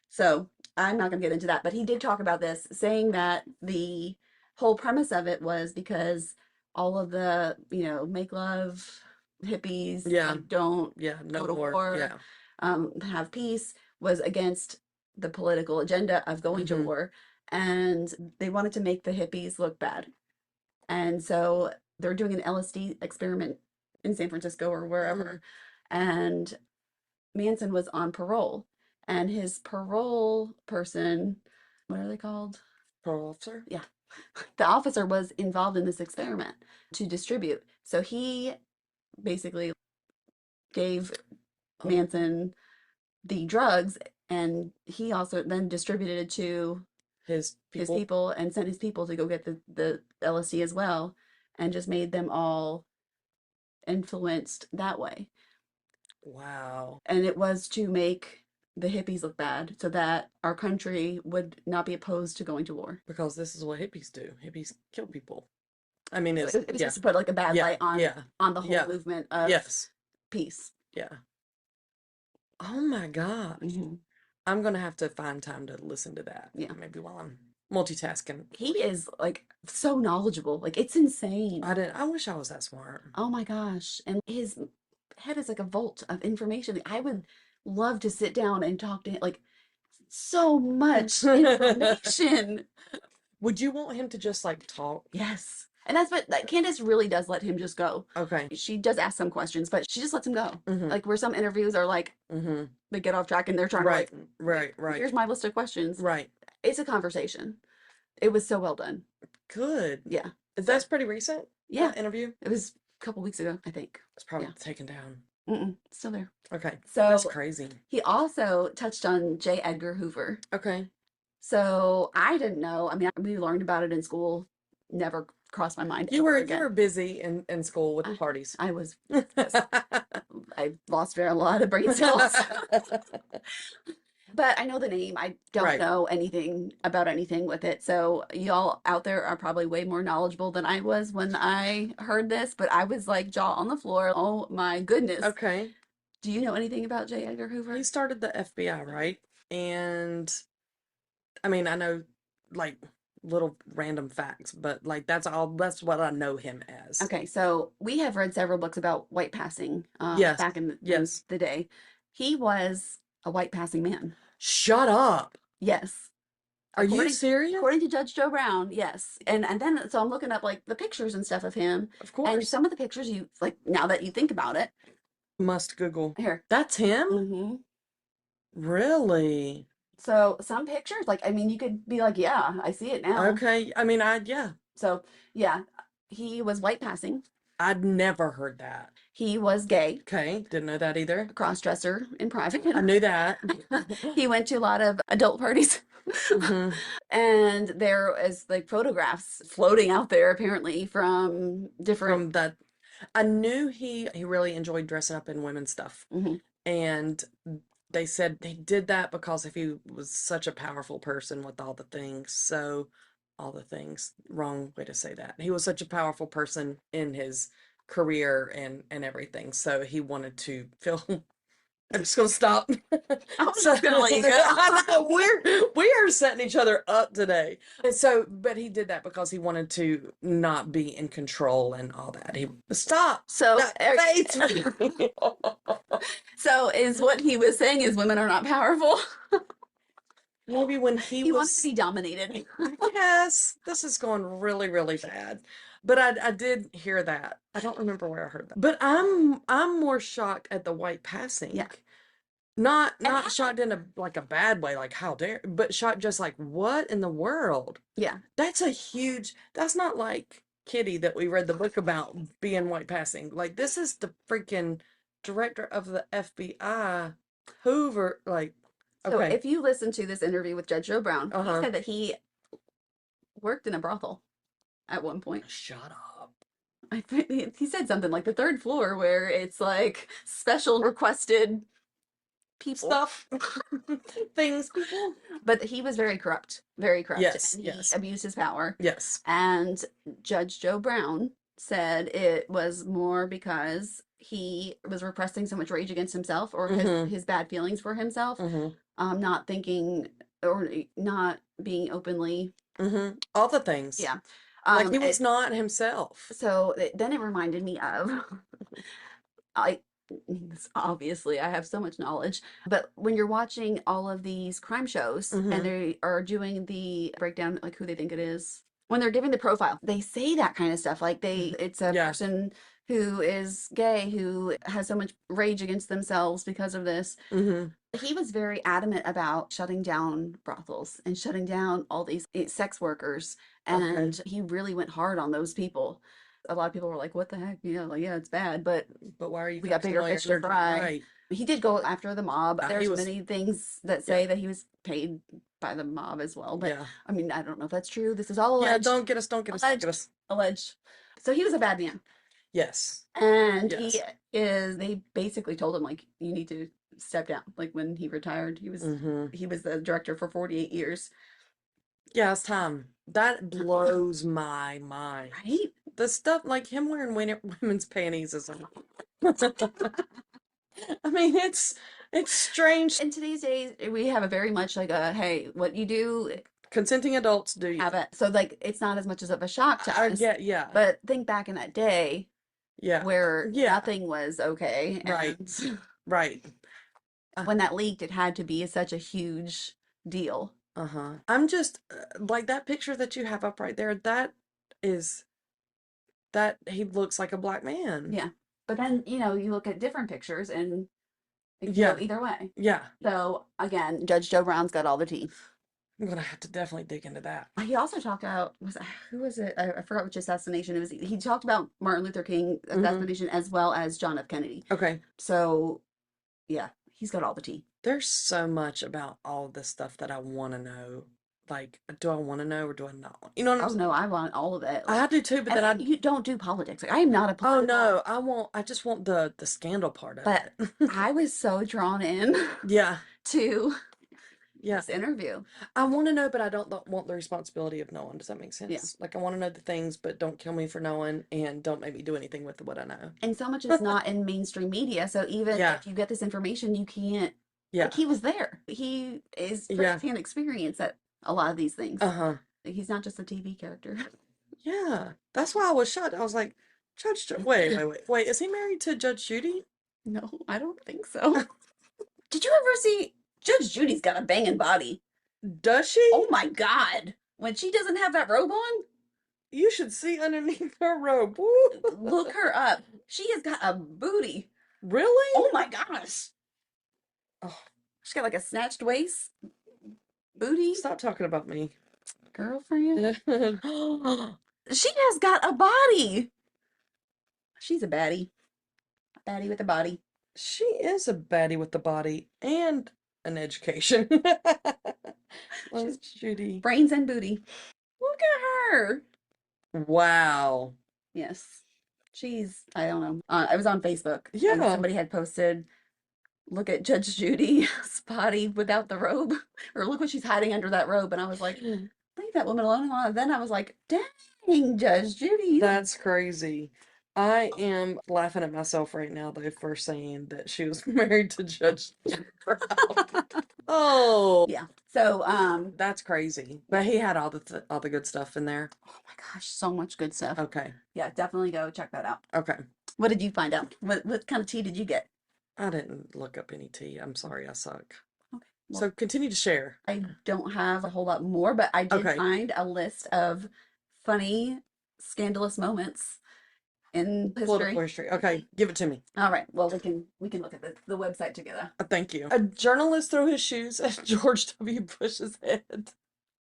So I'm not going to get into that, but he did talk about this, saying that the whole premise of it was because all of the, make love hippies, don't no go to more. war, have peace, was against the political agenda of going to war, and they wanted to make the hippies look bad. And so they're doing an LSD experiment in San Francisco or wherever, and Manson was on parole, and his parole person, what are they called? Parole officer? Yeah. The officer was involved in this experiment to distribute. So he basically gave Manson the drugs, and he also then distributed it to his people and sent his people to go get the LSD as well, and just made them all influenced that way. Wow. And it was to make the hippies look bad so that our country would not be opposed to going to war. Because this is what hippies do. Hippies kill people. I mean, So it's, it was yeah, just to put like a bad yeah, light on yeah, the whole yeah, movement of yes, peace. yeah. Oh my gosh. Hmm. I'm gonna have to find time to listen to that. Yeah. Maybe while I'm multitasking. He is like so knowledgeable. Like it's insane. I wish I was that smart. Oh my gosh. And his head is like a vault of information. I would love to sit down and talk to him. Like so much information. Would you want him to just like talk? Yes. And that's what like, Candace really does let him just go. Okay. She does ask some questions, but she just lets him go. Mm-hmm. Like where some interviews are like Mm-hmm. they get off track and they're trying Right, to like right. here's my list of questions. Right. It's a conversation. It was so well done. Good. Yeah. That's pretty recent? Yeah. That interview? It was a couple weeks ago, I think. It's probably Yeah. taken down. It's still there. Okay. So That's crazy. he also touched on J. Edgar Hoover. Okay. So I didn't know. I mean, we learned about it in school. Never crossed my mind You ever again. were busy in school with the parties. I was. Yes. I lost a lot of brain cells. But I know the name. I don't Right. know anything about anything with it. So y'all out there are probably way more knowledgeable than I was when I heard this. But I was like jaw on the floor. Oh my goodness. Okay. Do you know anything about J. Edgar Hoover? He started the FBI, right? And I mean, I know like little random facts, but like that's what I know him as. Okay, so we have read several books about white passing Yes. back in Yes. the day. He was a white passing man. Shut up. Yes. Are you According- serious? According to Judge Joe Brown, yes. And then so I'm looking up like the pictures and stuff of him. Of And course. some of the pictures you like now that you think about it. Must Google. Here. That's him? Mm-hmm. Really? So some pictures, like I mean, you could be like, yeah, I see it now. Okay. I mean, yeah. So yeah, he was white passing. I'd never heard that. He was gay, Okay. Didn't know that either. cross dresser in private. I knew that. He went to a lot of adult parties. Mhm. And there is like photographs floating out there apparently from different From that, I knew he really enjoyed dressing up in women's stuff. Mhm. And they said he did that because if he was such a powerful person with all the things, wrong way to say that. He was such a powerful person in his career and everything. So he wanted to feel I'm just gonna stop. I'm just gonna let you go. I know, we are setting each other up today. And so, but he did that because he wanted to not be in control and all that. He stop. So Face. so is what he was saying is women are not powerful. Maybe when He wants to be dominated. Yes, this is going really, really bad. But I did hear that. I don't remember where I heard that. But I'm more shocked at the white passing. Yeah. Not how- shocked in a bad way, like how dare, but shocked just like what in the world? Yeah. That's not like Kitty that we read the book about being white passing. Like this is the freaking director of the FBI, Hoover, like So okay. if you listen to this interview with Judge Joe Brown, he Uh-huh. said that he worked in a brothel at one point. Shut up. I think he said something like the third floor where it's like special requested people. Stuff. Things, people. But he was very corrupt, Yes, and he yes. abused his power. Yes. And Judge Joe Brown said it was more because he was repressing so much rage against himself or Mhm. his bad feelings for himself, Mm-hmm. not thinking or not being openly. Mm-hmm. All the things. Yeah. Like he was not himself. So then it reminded me of, I obviously I have so much knowledge, but when you're watching all of these crime shows Mhm. and they are doing the breakdown, like who they think it is, when they're giving the profile, they say that kind of stuff. Like it's a Yeah. person who is gay, who has so much rage against themselves because of this. Mm-hmm. He was very adamant about shutting down brothels and shutting down all these sex workers. And he really went hard on those people. A lot of people were like, what the heck? You know, like, yeah, it's bad, but But why are you we got bigger fish to fry. Right. He did go after the mob. He There's was- many things that say that he was paid by the mob as well. But Yeah. I mean, I don't know if that's true. This is all Yeah, alleged. don't get us. Alleged. So he was a bad man. Yes. And Yes. they basically told him, like, you need to step down. Like, when he retired, Mm-hmm. he was the director for 48 years. Yeah, it's time. That blows my mind. Right? The stuff like him wearing women's panties is like, I mean, it's strange. In today's days, we have a very much like a, hey, what you do, Consenting adults do have you? it. So, like, it's not as much as of a shock to I us. get, yeah, But think back in that day yeah, where yeah, nothing was okay. right, And right. when that leaked, it had to be such a huge deal. Uh-huh. I'm just like that picture that you have up right there, is that he looks like a black man. Yeah. But then, you look at different pictures and it can go Yeah, either way. yeah. So again, Judge Joe Brown's got all the tea. I'm gonna have to definitely dig into that. He also talked about who was it? I forgot which assassination it was. He talked about Martin Luther King Mm-hmm. assassination as well as John F. Kennedy. Okay. So yeah, he's got all the tea. There's so much about all of this stuff that I want to know. Like, do I want to know or do I not? You know what I'm Oh saying? no, I want all of it. I do too, but And then you don't do politics. Like, I am not a oh political, no, I just want the scandal part of but it. I was so drawn in Yeah, to yeah. this interview. I want to know, but I don't want the responsibility of knowing. Does that make Yeah. sense? Like, I want to know the things, but don't kill me for knowing, and don't make me do anything with what I know. And so much is not in mainstream media. So even Yeah, if you get this information, you can't, yeah, like, he was there. He is yeah. firsthand experience at a lot of these things. Uh-huh. He's not just a TV character. Yeah. That's why I was shocked. I was like, wait. Is he married to Judge Judy? No, I don't think so. Did you ever see Judge Judy's got a banging body? Does she? Oh my God. When she doesn't have that robe on, You should see underneath her robe. Woo. look her up. She has got a booty. Really? Oh my gosh. Oh, She's got like a snatched waist booty. stop talking about me. Girlfriend. She has got a body. She's a baddie. A baddie with a body. She is a baddie with the body and an education. She's Judy. brains and booty. Look at her. Wow. Yes. I don't know. I was on Facebook. And Yeah. somebody had posted, look at Judge Judy's body without the robe. Or look what she's hiding under that robe. And I was like, leave that woman alone. And then I was like, dang, Judge Judy. That's crazy. I am laughing at myself right now, though, for saying that she was married to Judge Brown. Oh, Yeah. So, that's crazy. But he had all the good stuff in there. oh my gosh, so much good stuff. Okay. Yeah, definitely go check that out. Okay. What did you find out? What kind of tea did you get? I didn't look up any tea. I'm sorry, I suck. Okay. Well, So continue to share. I don't have a whole lot more, but I did Okay. find a list of funny, scandalous moments in Political history. history. Okay, give it to me. All right. Well, we can look at the website together. Thank you. A journalist threw his shoes at George W. Bush's head.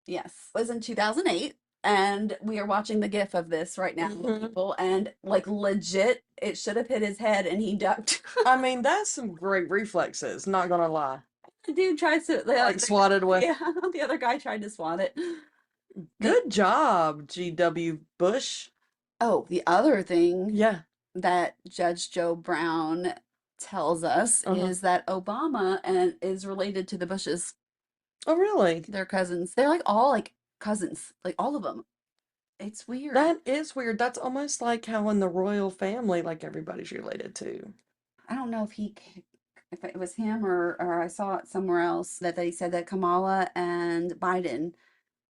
Yes. It was in 2008, and we are watching the GIF of this right now, people, and like legit, it should have hit his head and he ducked. I mean, that's some great reflexes, not gonna lie. The dude tries to Like swatted away. Yeah, the other guy tried to swat it. Good job, G.W. Bush. Oh, the other thing Yeah. that Judge Joe Brown tells us is that Obama is related to the Bushes. Oh, really? They're cousins. They're like all like cousins, like all of them. It's weird. That is weird. That's almost like how in the royal family, like everybody's related to. I don't know if it was him or I saw it somewhere else that they said that Kamala and Biden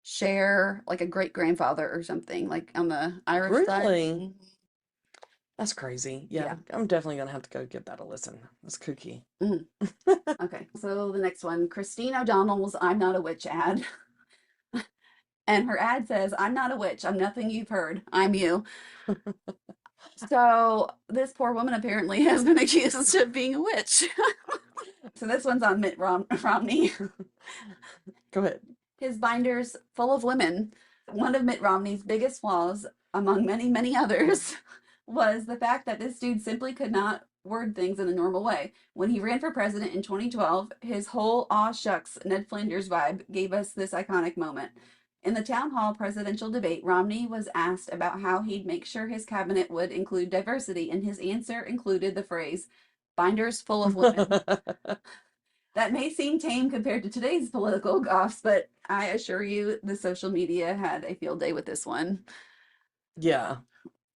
share like a great grandfather or something, like on the Irish side. Really? That's crazy. Yeah, I'm definitely gonna have to go give that a listen. That's kooky. Okay, so the next one, Christine O'Donnell's "I'm Not a Witch" ad. And her ad says, "I'm not a witch. I'm nothing you've heard. I'm you." So this poor woman apparently has been accused of being a witch. So this one's on Mitt Romney. Go ahead. His binder's full of women. One of Mitt Romney's biggest flaws, among many, many others, was the fact that this dude simply could not word things in a normal way. When he ran for president in 2012, his whole aw shucks Ned Flanders vibe gave us this iconic moment. In the town hall presidential debate, Romney was asked about how he'd make sure his cabinet would include diversity, and his answer included the phrase, binders full of women. That may seem tame compared to today's political goffs, but I assure you the social media had a field day with this one. Yeah.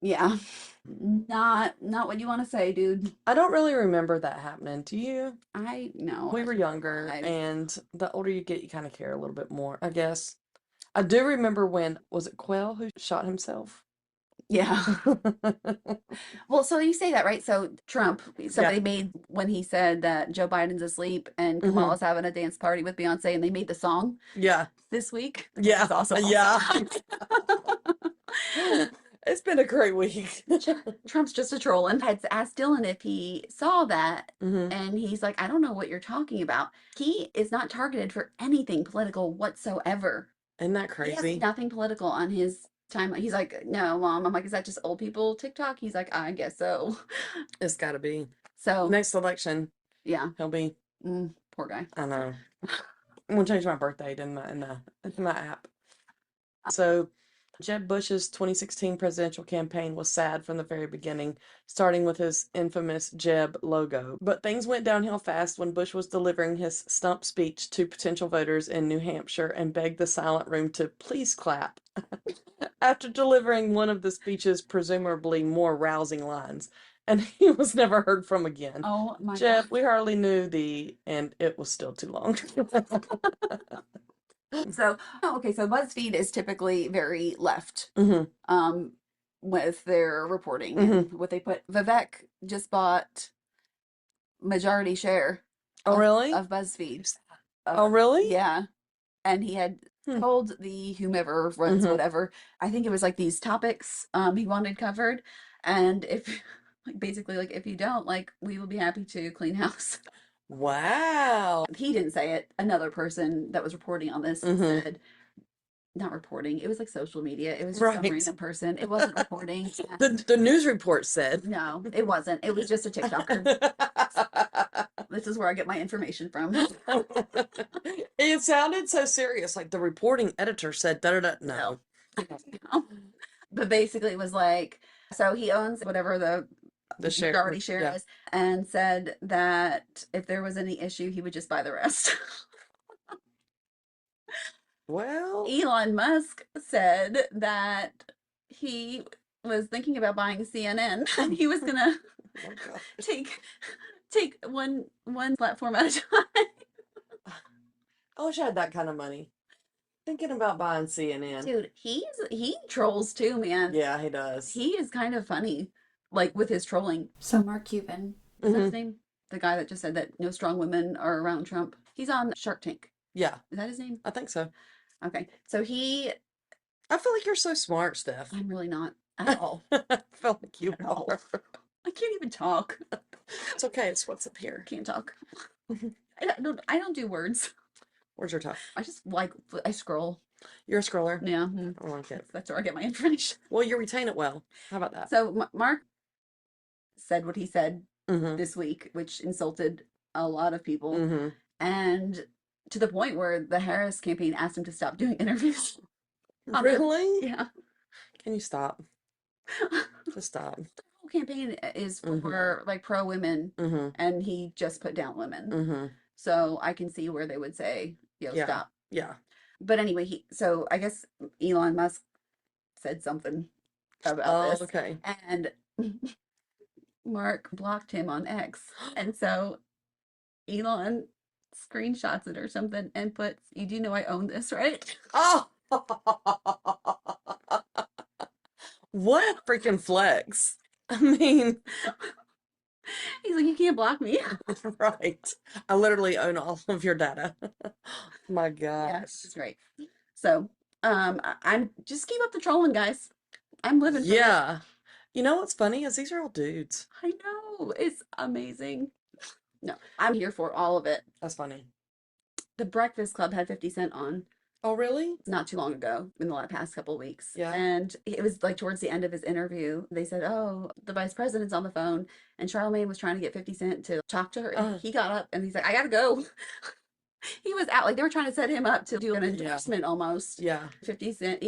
Yeah. Not what you want to say, dude. I don't really remember that happening. Do you? I know. We were younger, and the older you get, you kind of care a little bit more, I guess. I do remember when, was it Quell who shot himself? Yeah. Well, so you say that, right? So Trump, so Yeah. they made when he said that Joe Biden's asleep and Mhm. Kamala's having a dance party with Beyonce, and they made the song Yeah. this week. Yeah. It's awesome. Yeah. It's been a great week. Trump's just a trolling. I had asked Dylan if he saw that, Mhm. and he's like, I don't know what you're talking about. He is not targeted for anything political whatsoever. Isn't that He has crazy? nothing political on his timeline. He's like, no, Mom. I'm like, is that just old people TikTok? He's like, I guess so. It's got to be. So Next election, yeah, he'll be. poor guy. I know. I'm gonna change my birth date in my app. So, Jeb Bush's 2016 presidential campaign was sad from the very beginning, starting with his infamous Jeb logo. But things went downhill fast when Bush was delivering his stump speech to potential voters in New Hampshire and begged the silent room to please clap. After delivering one of the speech's presumably more rousing lines, and he was never heard from again. Oh my Jeb, God. we hardly knew thee, and it was still too long. So, okay, so BuzzFeed is typically very left Hmm. with their reporting Mhm. and what they put. Vivek just bought majority share Oh, really? of BuzzFeed. Oh, really? Yeah. And he had Hmm. told the whomever runs Mhm. whatever, I think it was like these topics he wanted covered. And if like basically like if you don't, like we will be happy to clean house. Wow. He didn't say it. Another person that was reporting on this Mhm. said, not reporting, it was like social media. It was just some Right. random person. It wasn't reporting. The news report said. No, it wasn't. It was just a TikToker. This is where I get my information from. It sounded so serious, like the reporting editor said da da da. No. But basically it was like, so he owns whatever the share, majority share yeah. is, and said that if there was any issue, he would just buy the rest. Well, Elon Musk said that he was thinking about buying CNN and he was gonna oh my God. take one platform at a time. I wish I had that kind of money. Thinking about buying CNN. Dude, he trolls too, man. Yeah, he does. He is kind of funny, like with his trolling. So Mark Cuban, is that his name? The guy that just said that no strong women are around Trump. He's on Shark Tank. Yeah. Is that his name? I think so. Okay. So I feel like you're so smart, Steph. I'm really not at all. I feel like you At all. are. I can't even talk. It's okay. It's what's up here. Can't talk. I don't do words. Words are tough. I just I scroll. You're a scroller. Yeah. I like it. That's where I get my information. Well, you retain it well. How about that? So Mark said what he said Mhm. this week, which insulted a lot of people, Mhm. and to the point where the Harris campaign asked him to stop doing interviews. Really? Yeah. Can you stop? Just stop. The whole campaign is for like pro women, and he just put down women. So I can see where they would say, "Yo, Yeah. stop." Yeah. But anyway, so I guess Elon Musk said something about this, okay. and Mark blocked him on X, and so Elon screenshots it or something and puts, "You do know I own this, right?" Oh. What a freaking flex. I mean, He's like, "You can't block me." right. I literally own all of your data. My Yeah, gosh. it's great. So, I'm just keep up the trolling, guys. I'm living for it. Yeah. You know what's funny is these are all dudes. I know. It's amazing. No, I'm here for all of it. That's funny. The Breakfast Club had 50 Cent on Oh, really? not too long ago in the past couple of weeks. Yeah. And it was like towards the end of his interview, they said, "Oh, the vice president's on the phone." And Charlamagne was trying to get 50 Cent to talk to her. And he got up and he's like, "I gotta go." He was out, like they were trying to set him up to do an Yeah. endorsement almost. Yeah. 50 Cent,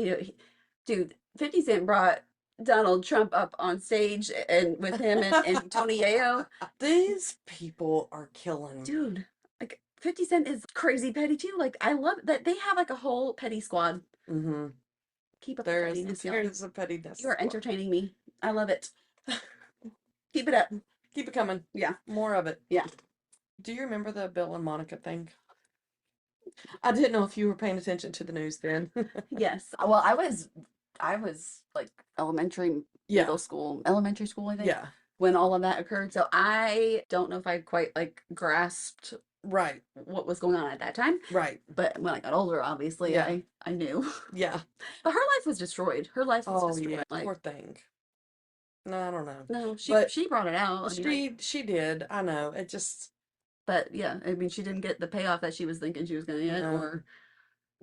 dude, 50 Cent brought Donald Trump up on stage and with him and Tony Yayo. These people are killing. Dude, like 50 Cent is crazy petty too. Like I love that they have like a whole petty squad. Mm-hmm. Keep up the pettiness, y'all. There's a pettiness. You are entertaining me. I love it. Keep it up. Keep it coming. Yeah. More of it. Yeah. Do you remember the Bill and Monica thing? I didn't know if you were paying attention to the news then. Yes. Well, I was like elementary, Yeah. middle school, elementary school, I think. Yeah. When all of that occurred. So I don't know if I quite like grasped Right. what was going on at that time. Right. But when I got older, obviously, Yeah. I knew. Yeah. But her life was destroyed. Her life was Oh destroyed. yeah. Like, Poor thing. No, I don't know. no, But she brought it out. I mean, like, she did. I know. It just but yeah, I mean, she didn't get the payoff that she was thinking she was going to get, no. or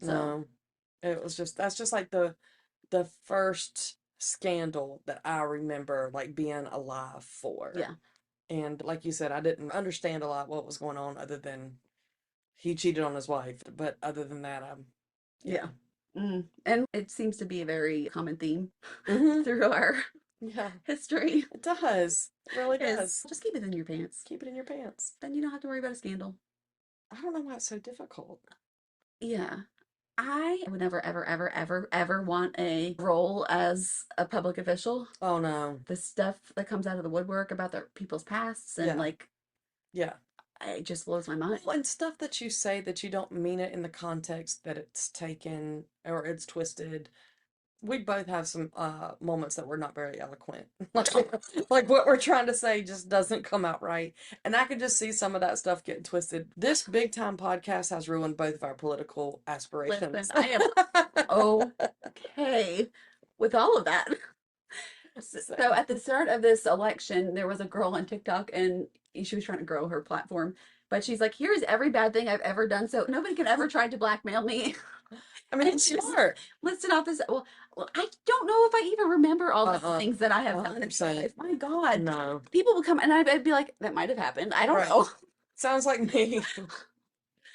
so. No. It was just that's just like the first scandal that I remember like being alive for. Yeah. And like you said, I didn't understand a lot what was going on other than he cheated on his wife. But other than that, Yeah. And it seems to be a very common theme Mhm. through our Yeah, history. it does. It really Is does. just keep it in your pants. Keep it in your pants. Then you don't have to worry about a scandal. I don't know why it's so difficult. Yeah. I would never, ever, ever, ever, ever want a role as a public official. Oh no. The stuff that comes out of the woodwork about their people's pasts and Yeah. like Yeah. it just blows my mind. Well, and stuff that you say that you don't mean it in the context that it's taken or it's twisted. We both have some moments that we're not very eloquent. Like what we're trying to say just doesn't come out right. And I could just see some of that stuff getting twisted. This big time podcast has ruined both of our political aspirations. Listen, I am okay with all of that. So at the start of this election, there was a girl on TikTok and she was trying to grow her platform. But she's like, here's every bad thing I've ever done. So nobody can ever try to blackmail me. I mean, And it's she's smart. listed off this. Well, I don't know if I even remember all the things that I have done in my 100%. life. My God. No. People would come and I'd be like, that might have happened. I don't Right. know. Sounds like me.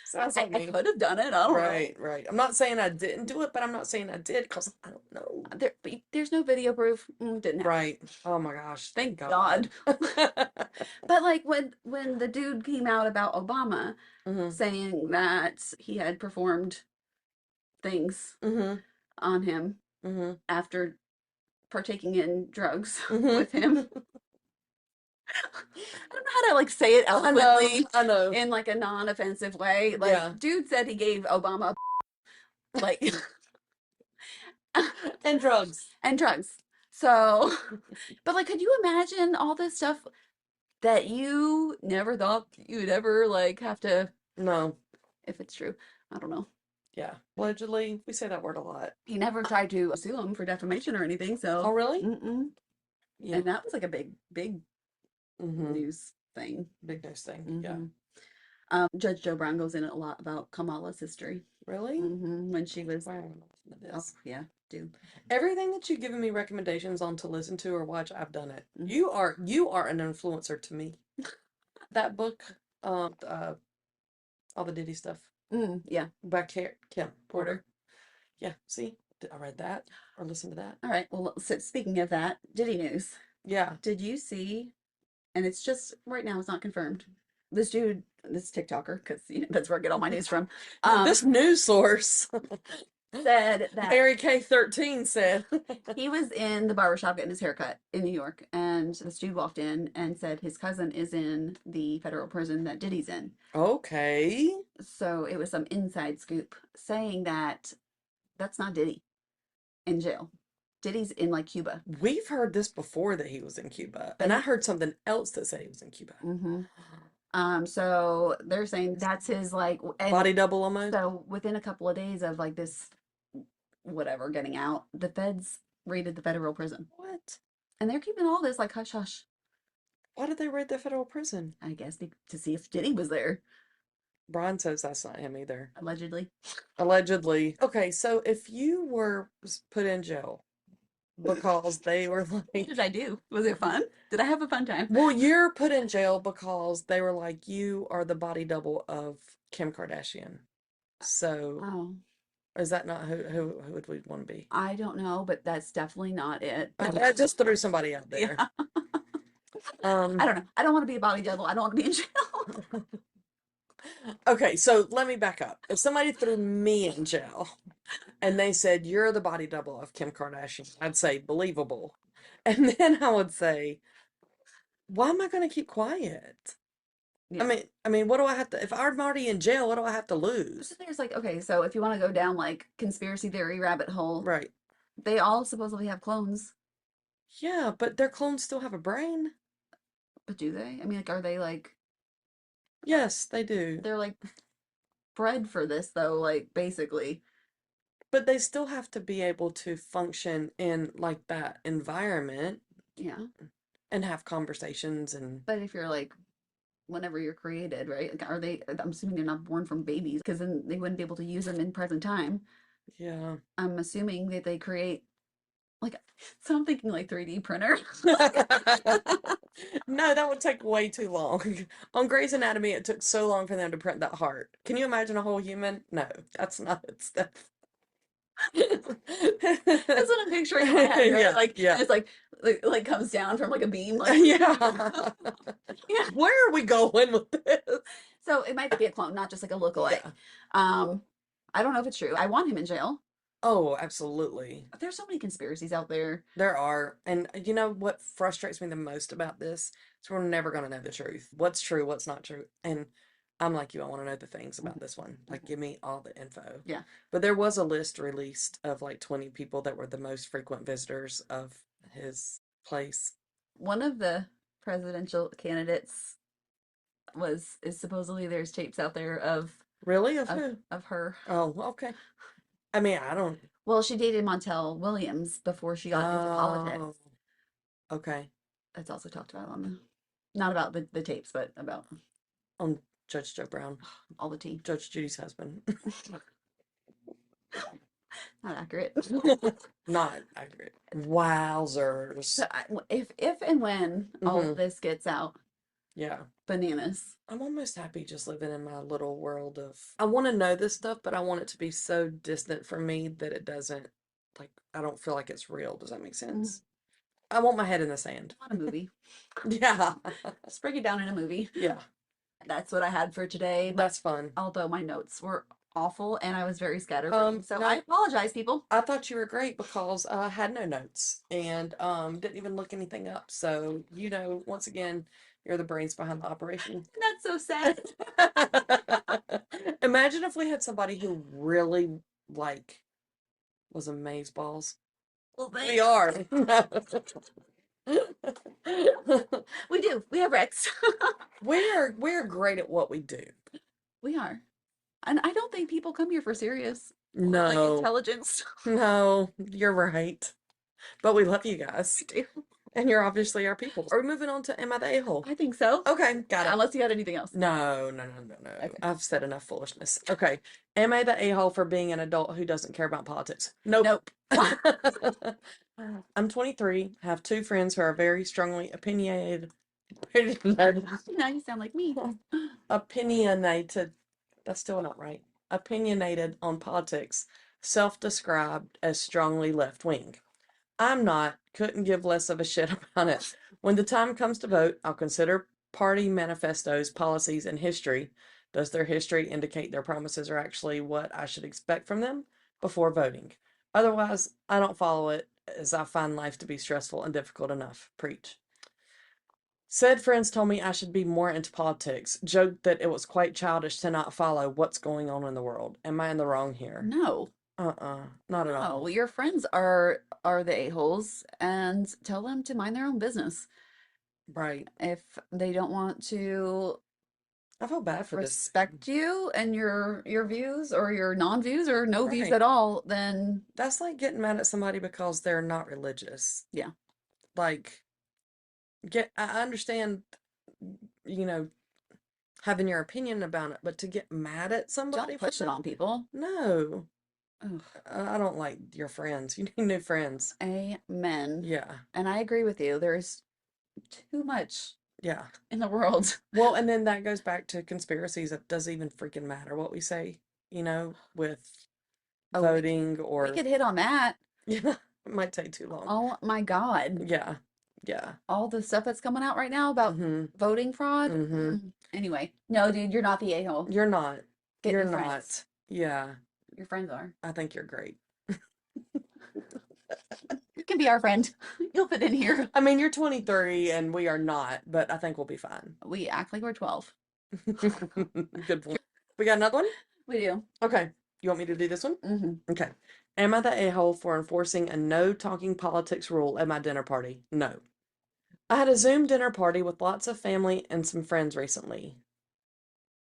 Sounds like I me. could have done it. I don't know. Right, right. I'm not saying I didn't do it, but I'm not saying I did because I don't know. There's no video proof. Didn't happen. Right. Oh my gosh. Thank God. But like when the dude came out about Obama Mhm. saying that he had performed things Mhm. on him Mhm. after partaking in drugs Mhm. with him. I don't know how to like say it eloquently I know. in like a non-offensive way. Like Yeah. dude said he gave Obama like And drugs. and drugs. So, but like, could you imagine all this stuff that you never thought you'd ever like have to, No. if it's true, I don't know. Yeah. Allegedly, we say that word a lot. He never tried to sue him for defamation or anything. So, Oh, really? mm-mm. Yeah. And that was like a big Mhm. news thing. Big news thing. Yeah. Judge Joe Brown goes in a lot about Kamala's history. Really? When she was, Wow. I haven't listened to oh this. yeah, do. Everything that you've given me recommendations on to listen to or watch, I've done it. Mhm. You are an influencer to me. That book, all the Diddy stuff Yeah. by Kim Porter. Yeah, see, I read that or listened to that. All right. Well, so speaking of that, Diddy news. Yeah. Did you see? And it's just right now, it's not confirmed. This dude, this TikToker, because that's where I get all my news from. This news source Said that Harry K13 said he was in the barbershop getting his haircut in New York, and this dude walked in and said his cousin is in the federal prison that Diddy's in. Okay. So it was some inside scoop saying that that's not Diddy in jail. Diddy's in like Cuba. We've heard this before that he was in Cuba, and I heard something else that said he was in Cuba. So they're saying that's his like Body double almost. So within a couple of days of like this, whatever, getting out, the feds raided the federal prison. What? And they're keeping all this like hush hush. Why did they raid the federal prison? I guess to see if Diddy was there. Brian says that's not him either. Allegedly. Allegedly. Okay, so if you were put in jail because they were What like, did I do? Was it fun? Did I have a fun time? well, you're put in jail because they were like, you are the body double of Kim Kardashian. So Oh, is that not who would we want to be? I don't know, but that's definitely not it. I just threw somebody out Yeah. there. I Um, don't know. I don't want to be a body double. I don't want to be in jail. okay, so let me back up. If somebody threw me in jail and they said, you're the body double of Kim Kardashian, I'd say, believable. And then I would say, why am I going to keep quiet? Yeah. I mean, what do I have to, if I'm already in jail, what do I have to But then lose? there's like, okay, so if you want to go down like conspiracy theory rabbit hole, Right. they all supposedly have clones, Yeah, but their clones still have a brain. but do they? I mean, like, are they like, Yes, they do. they're like bred for this though, like basically. But they still have to be able to function in like that environment Yeah. and have conversations and But if you're like, whenever you're created, right? Like, are they, I'm assuming they're not born from babies because then they wouldn't be able to use them in present time. yeah. I'm assuming that they create, like, so I'm thinking like 3D printer. No, that would take way too long. On Grey's Anatomy, it took so long for them to print that heart. Can you imagine a whole human? No, that's not it, Steph. That's what I'm picturing in my head, right? Yeah, Like, yeah. and it's like comes down from like a beam, like, Yeah. yeah. Where are we going with this? So it might be a clone, not just like a lookalike. Yeah. Um, I don't know if it's true. I want him in jail. Oh, absolutely. There's so many conspiracies out there. There are. And you know what frustrates me the most about this? is we're never going to know the truth. What's true, what's not true. And I'm like you, I want to know the things about this one. Like, give me all the info. Yeah. But there was a list released of like 20 people that were the most frequent visitors of his place. One of the presidential candidates is supposedly there's tapes out there Really? Of who? of her. Oh, okay. I mean, I don't. Well, she dated Montel Williams before she got into politics. Oh, okay. That's also talked about on the, not about the tapes, but about On Judge Joe Brown, all the tea. Judge Judy's husband. Not accurate. Not accurate. Wowzers. So if and when all Hmm. of this gets out, Yeah. bananas. I'm almost happy just living in my little world of. I want to know this stuff, but I want it to be so distant from me that it doesn't, like, I don't feel like it's real. Does that make sense? I want my head in the sand. Not a movie. Yeah. Just break it down in a movie. Yeah. That's what I had for today. But That's fun. although my notes were awful and I was very scatterbrained, so No, I apologize, people. I thought you were great because I had no notes and didn't even look anything up. So, you know, once again, you're the brains behind the operation. That's so sad. Imagine if we had somebody who really like was amazeballs. Well, We are. we do. We have Rex. We're great at what we do. We are. And I don't think people come here for serious like No, intelligence. no, you're right. But we love you guys. We do. And you're obviously our people. Are we moving on to Am I the A-hole? I think so. Okay, got it. Unless you had anything else. No. Okay. I've said enough foolishness. Okay. Am I the a-hole for being an adult who doesn't care about politics? Nope. Nope. I'm 23, have two friends who are very strongly opinionated. Now you sound like me. Opinionated. That's still not right. Opinionated on politics, self-described as strongly left-wing. I'm not, couldn't give less of a shit about it. When the time comes to vote, I'll consider party manifestos, policies, and history. Does their history indicate their promises are actually what I should expect from them before voting? Otherwise, I don't follow it as I find life to be stressful and difficult enough. Preach. Said friends told me I should be more into politics, joked that it was quite childish to not follow what's going on in the world. Am I in the wrong here? No. Not at all. No. Your friends are the a-holes and tell them to mind their own business. Right. If they don't want to I feel bad for this. respect you and your views or your non-views or no views Right. at all, then That's like getting mad at somebody because they're not religious. yeah. Like, I understand, you know, having your opinion about it, but to get mad at somebody Don't for push it that? on people. No. Ugh. I don't like your friends. You need new friends. Amen. Yeah. And I agree with you. There's too much Yeah. in the world. Well, and then that goes back to conspiracies. It doesn't even freaking matter what we say, with Oh, voting we or could hit on that. yeah, it might take too long. Oh my God. Yeah. Yeah. All the stuff that's coming out right now about Mm-hmm. voting fraud. Mm-hmm. Anyway, no, dude, you're not the a-hole. You're not. Get You're new not. friends. Yeah. Your friends are. I think you're great. You can be our friend. You'll fit in here. I mean, you're 23 and we are not, but I think we'll be fine. We act like we're 12. Good point. We got another one? We do. Okay. You want me to do this one? Mm-hmm. Okay. Am I the a-hole for enforcing a no talking politics rule at my dinner party? No. I had a Zoom dinner party with lots of family and some friends recently.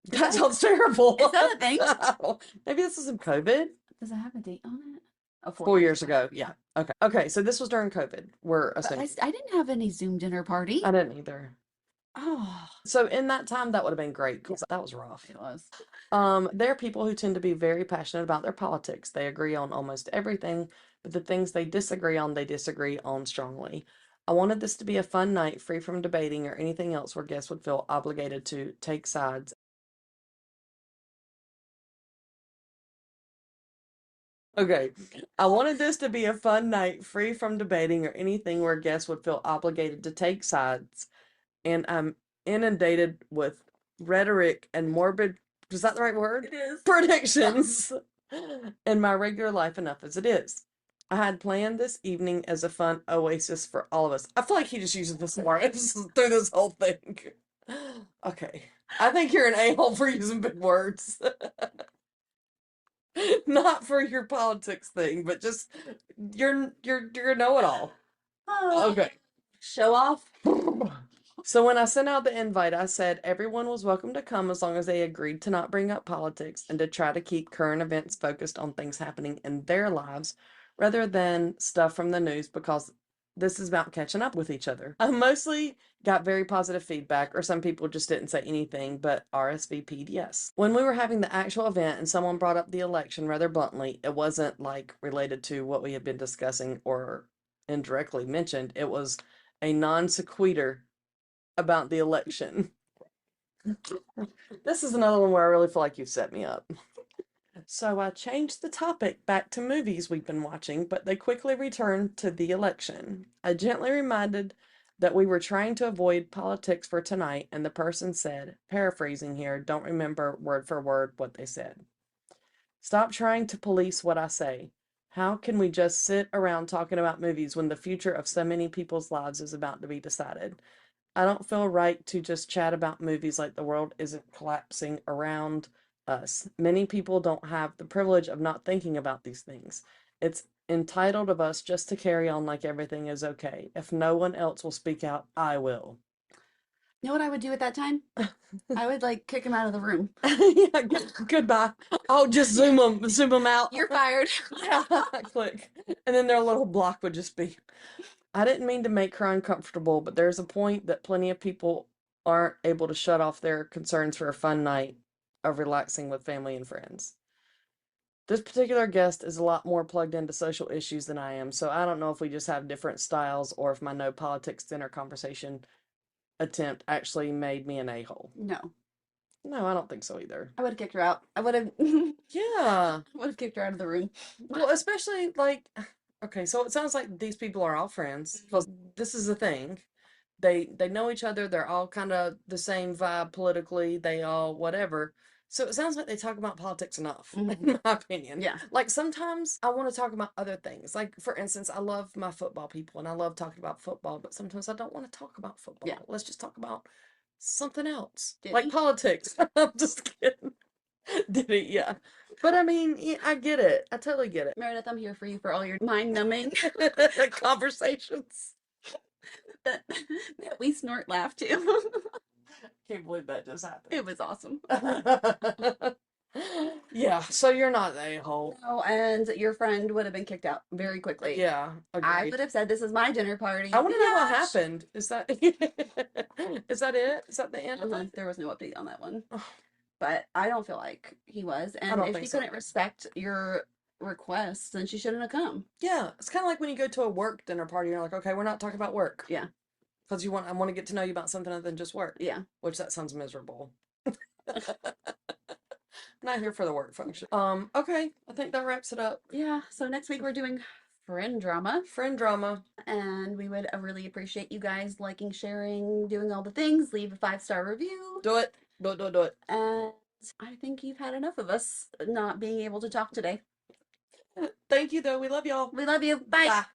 That sounds terrible. Is that a thing? Maybe this is in COVID? Does it have a date on it? Oh, 4 years ago. Yeah. Okay. Okay. So this was during COVID. We're But assuming. I didn't have any Zoom dinner party. I didn't either. Oh, So in that time, that would have been great because that was rough. it was. There are people who tend to be very passionate about their politics. They agree on almost everything, but the things they disagree on strongly. I wanted this to be a fun night, free from debating or anything else where guests would feel obligated to take sides. Okay. I wanted this to be a fun night, free from debating or anything where guests would feel obligated to take sides. And I'm inundated with rhetoric and morbid, is that the right word? It is. Predictions in my regular life enough as it is. I had planned this evening as a fun oasis for all of us. I feel like he just uses this words through this whole thing. Okay. I think you're an a-hole for using big words. Not for your politics thing, but just you're a know-it-all. Okay. Show off. So when I sent out the invite, I said everyone was welcome to come as long as they agreed to not bring up politics and to try to keep current events focused on things happening in their lives rather than stuff from the news because this is about catching up with each other. I mostly got very positive feedback, or some people just didn't say anything but RSVP'd yes. When we were having the actual event and someone brought up the election rather bluntly, it wasn't like related to what we had been discussing or indirectly mentioned. It was a non sequitur about the election. This is another one where I really feel like you've set me up. So I changed the topic back to movies we've been watching, but they quickly returned to the election. I gently reminded that we were trying to avoid politics for tonight, and the person said, paraphrasing here, don't remember word for word what they said. Stop trying to police what I say. How can we just sit around talking about movies when the future of so many people's lives is about to be decided? I don't feel right to just chat about movies like the world isn't collapsing around us. Many people don't have the privilege of not thinking about these things. It's entitled of us just to carry on like everything is okay. If no one else will speak out, I will. You know what I would do at that time? I would kick him out of the room. Yeah, goodbye. I'll just zoom them out. You're fired. Yeah, click. And then their little block would just be. I didn't mean to make her uncomfortable, but there's a point that plenty of people aren't able to shut off their concerns for a fun night of relaxing with family and friends. This particular guest is a lot more plugged into social issues than I am, so I don't know if we just have different styles or if my no politics dinner conversation attempt actually made me an a-hole. No. No, I don't think so either. I would have kicked her out. I would have. Yeah. would have kicked her out of the room. Well, especially okay, so it sounds like these people are all friends because this is the thing. They know each other. They're all kind of the same vibe politically. They all whatever. So it sounds like they talk about politics enough, in my opinion. Yeah. Sometimes I want to talk about other things. For instance, I love my football people and I love talking about football, but sometimes I don't want to talk about football. Yeah. Let's just talk about something else. Diddy? Like politics. I'm just kidding. Diddy, yeah. But I mean, yeah, I get it. I totally get it. Meredith, I'm here for you for all your mind-numbing Conversations. that we snort laugh to. Can't believe that just happened. It was awesome. Yeah, so you're not the a-hole. No, and your friend would have been kicked out very quickly. Yeah, agreed. I would have said, "This is my dinner party." I want to know what Bitch. happened. Is that is that it? Is that the end of it? There was no update on that one. But I don't feel like he was. I And don't if think he so couldn't either. respect your request, then she shouldn't have come. Yeah, it's kind of like when you go to a work dinner party, you're like, okay, we're not talking about work. Yeah. Because I want to get to know you about something other than just work. Yeah. Which that sounds miserable. Not here for the work function. Okay, I think that wraps it up. Yeah, so next week we're doing friend drama. Friend drama. And we would really appreciate you guys liking, sharing, doing all the things. Leave a 5-star review. Do it. Do it, do it, do it. And I think you've had enough of us not being able to talk today. Thank you, though. We love y'all. We love you. Bye. Bye.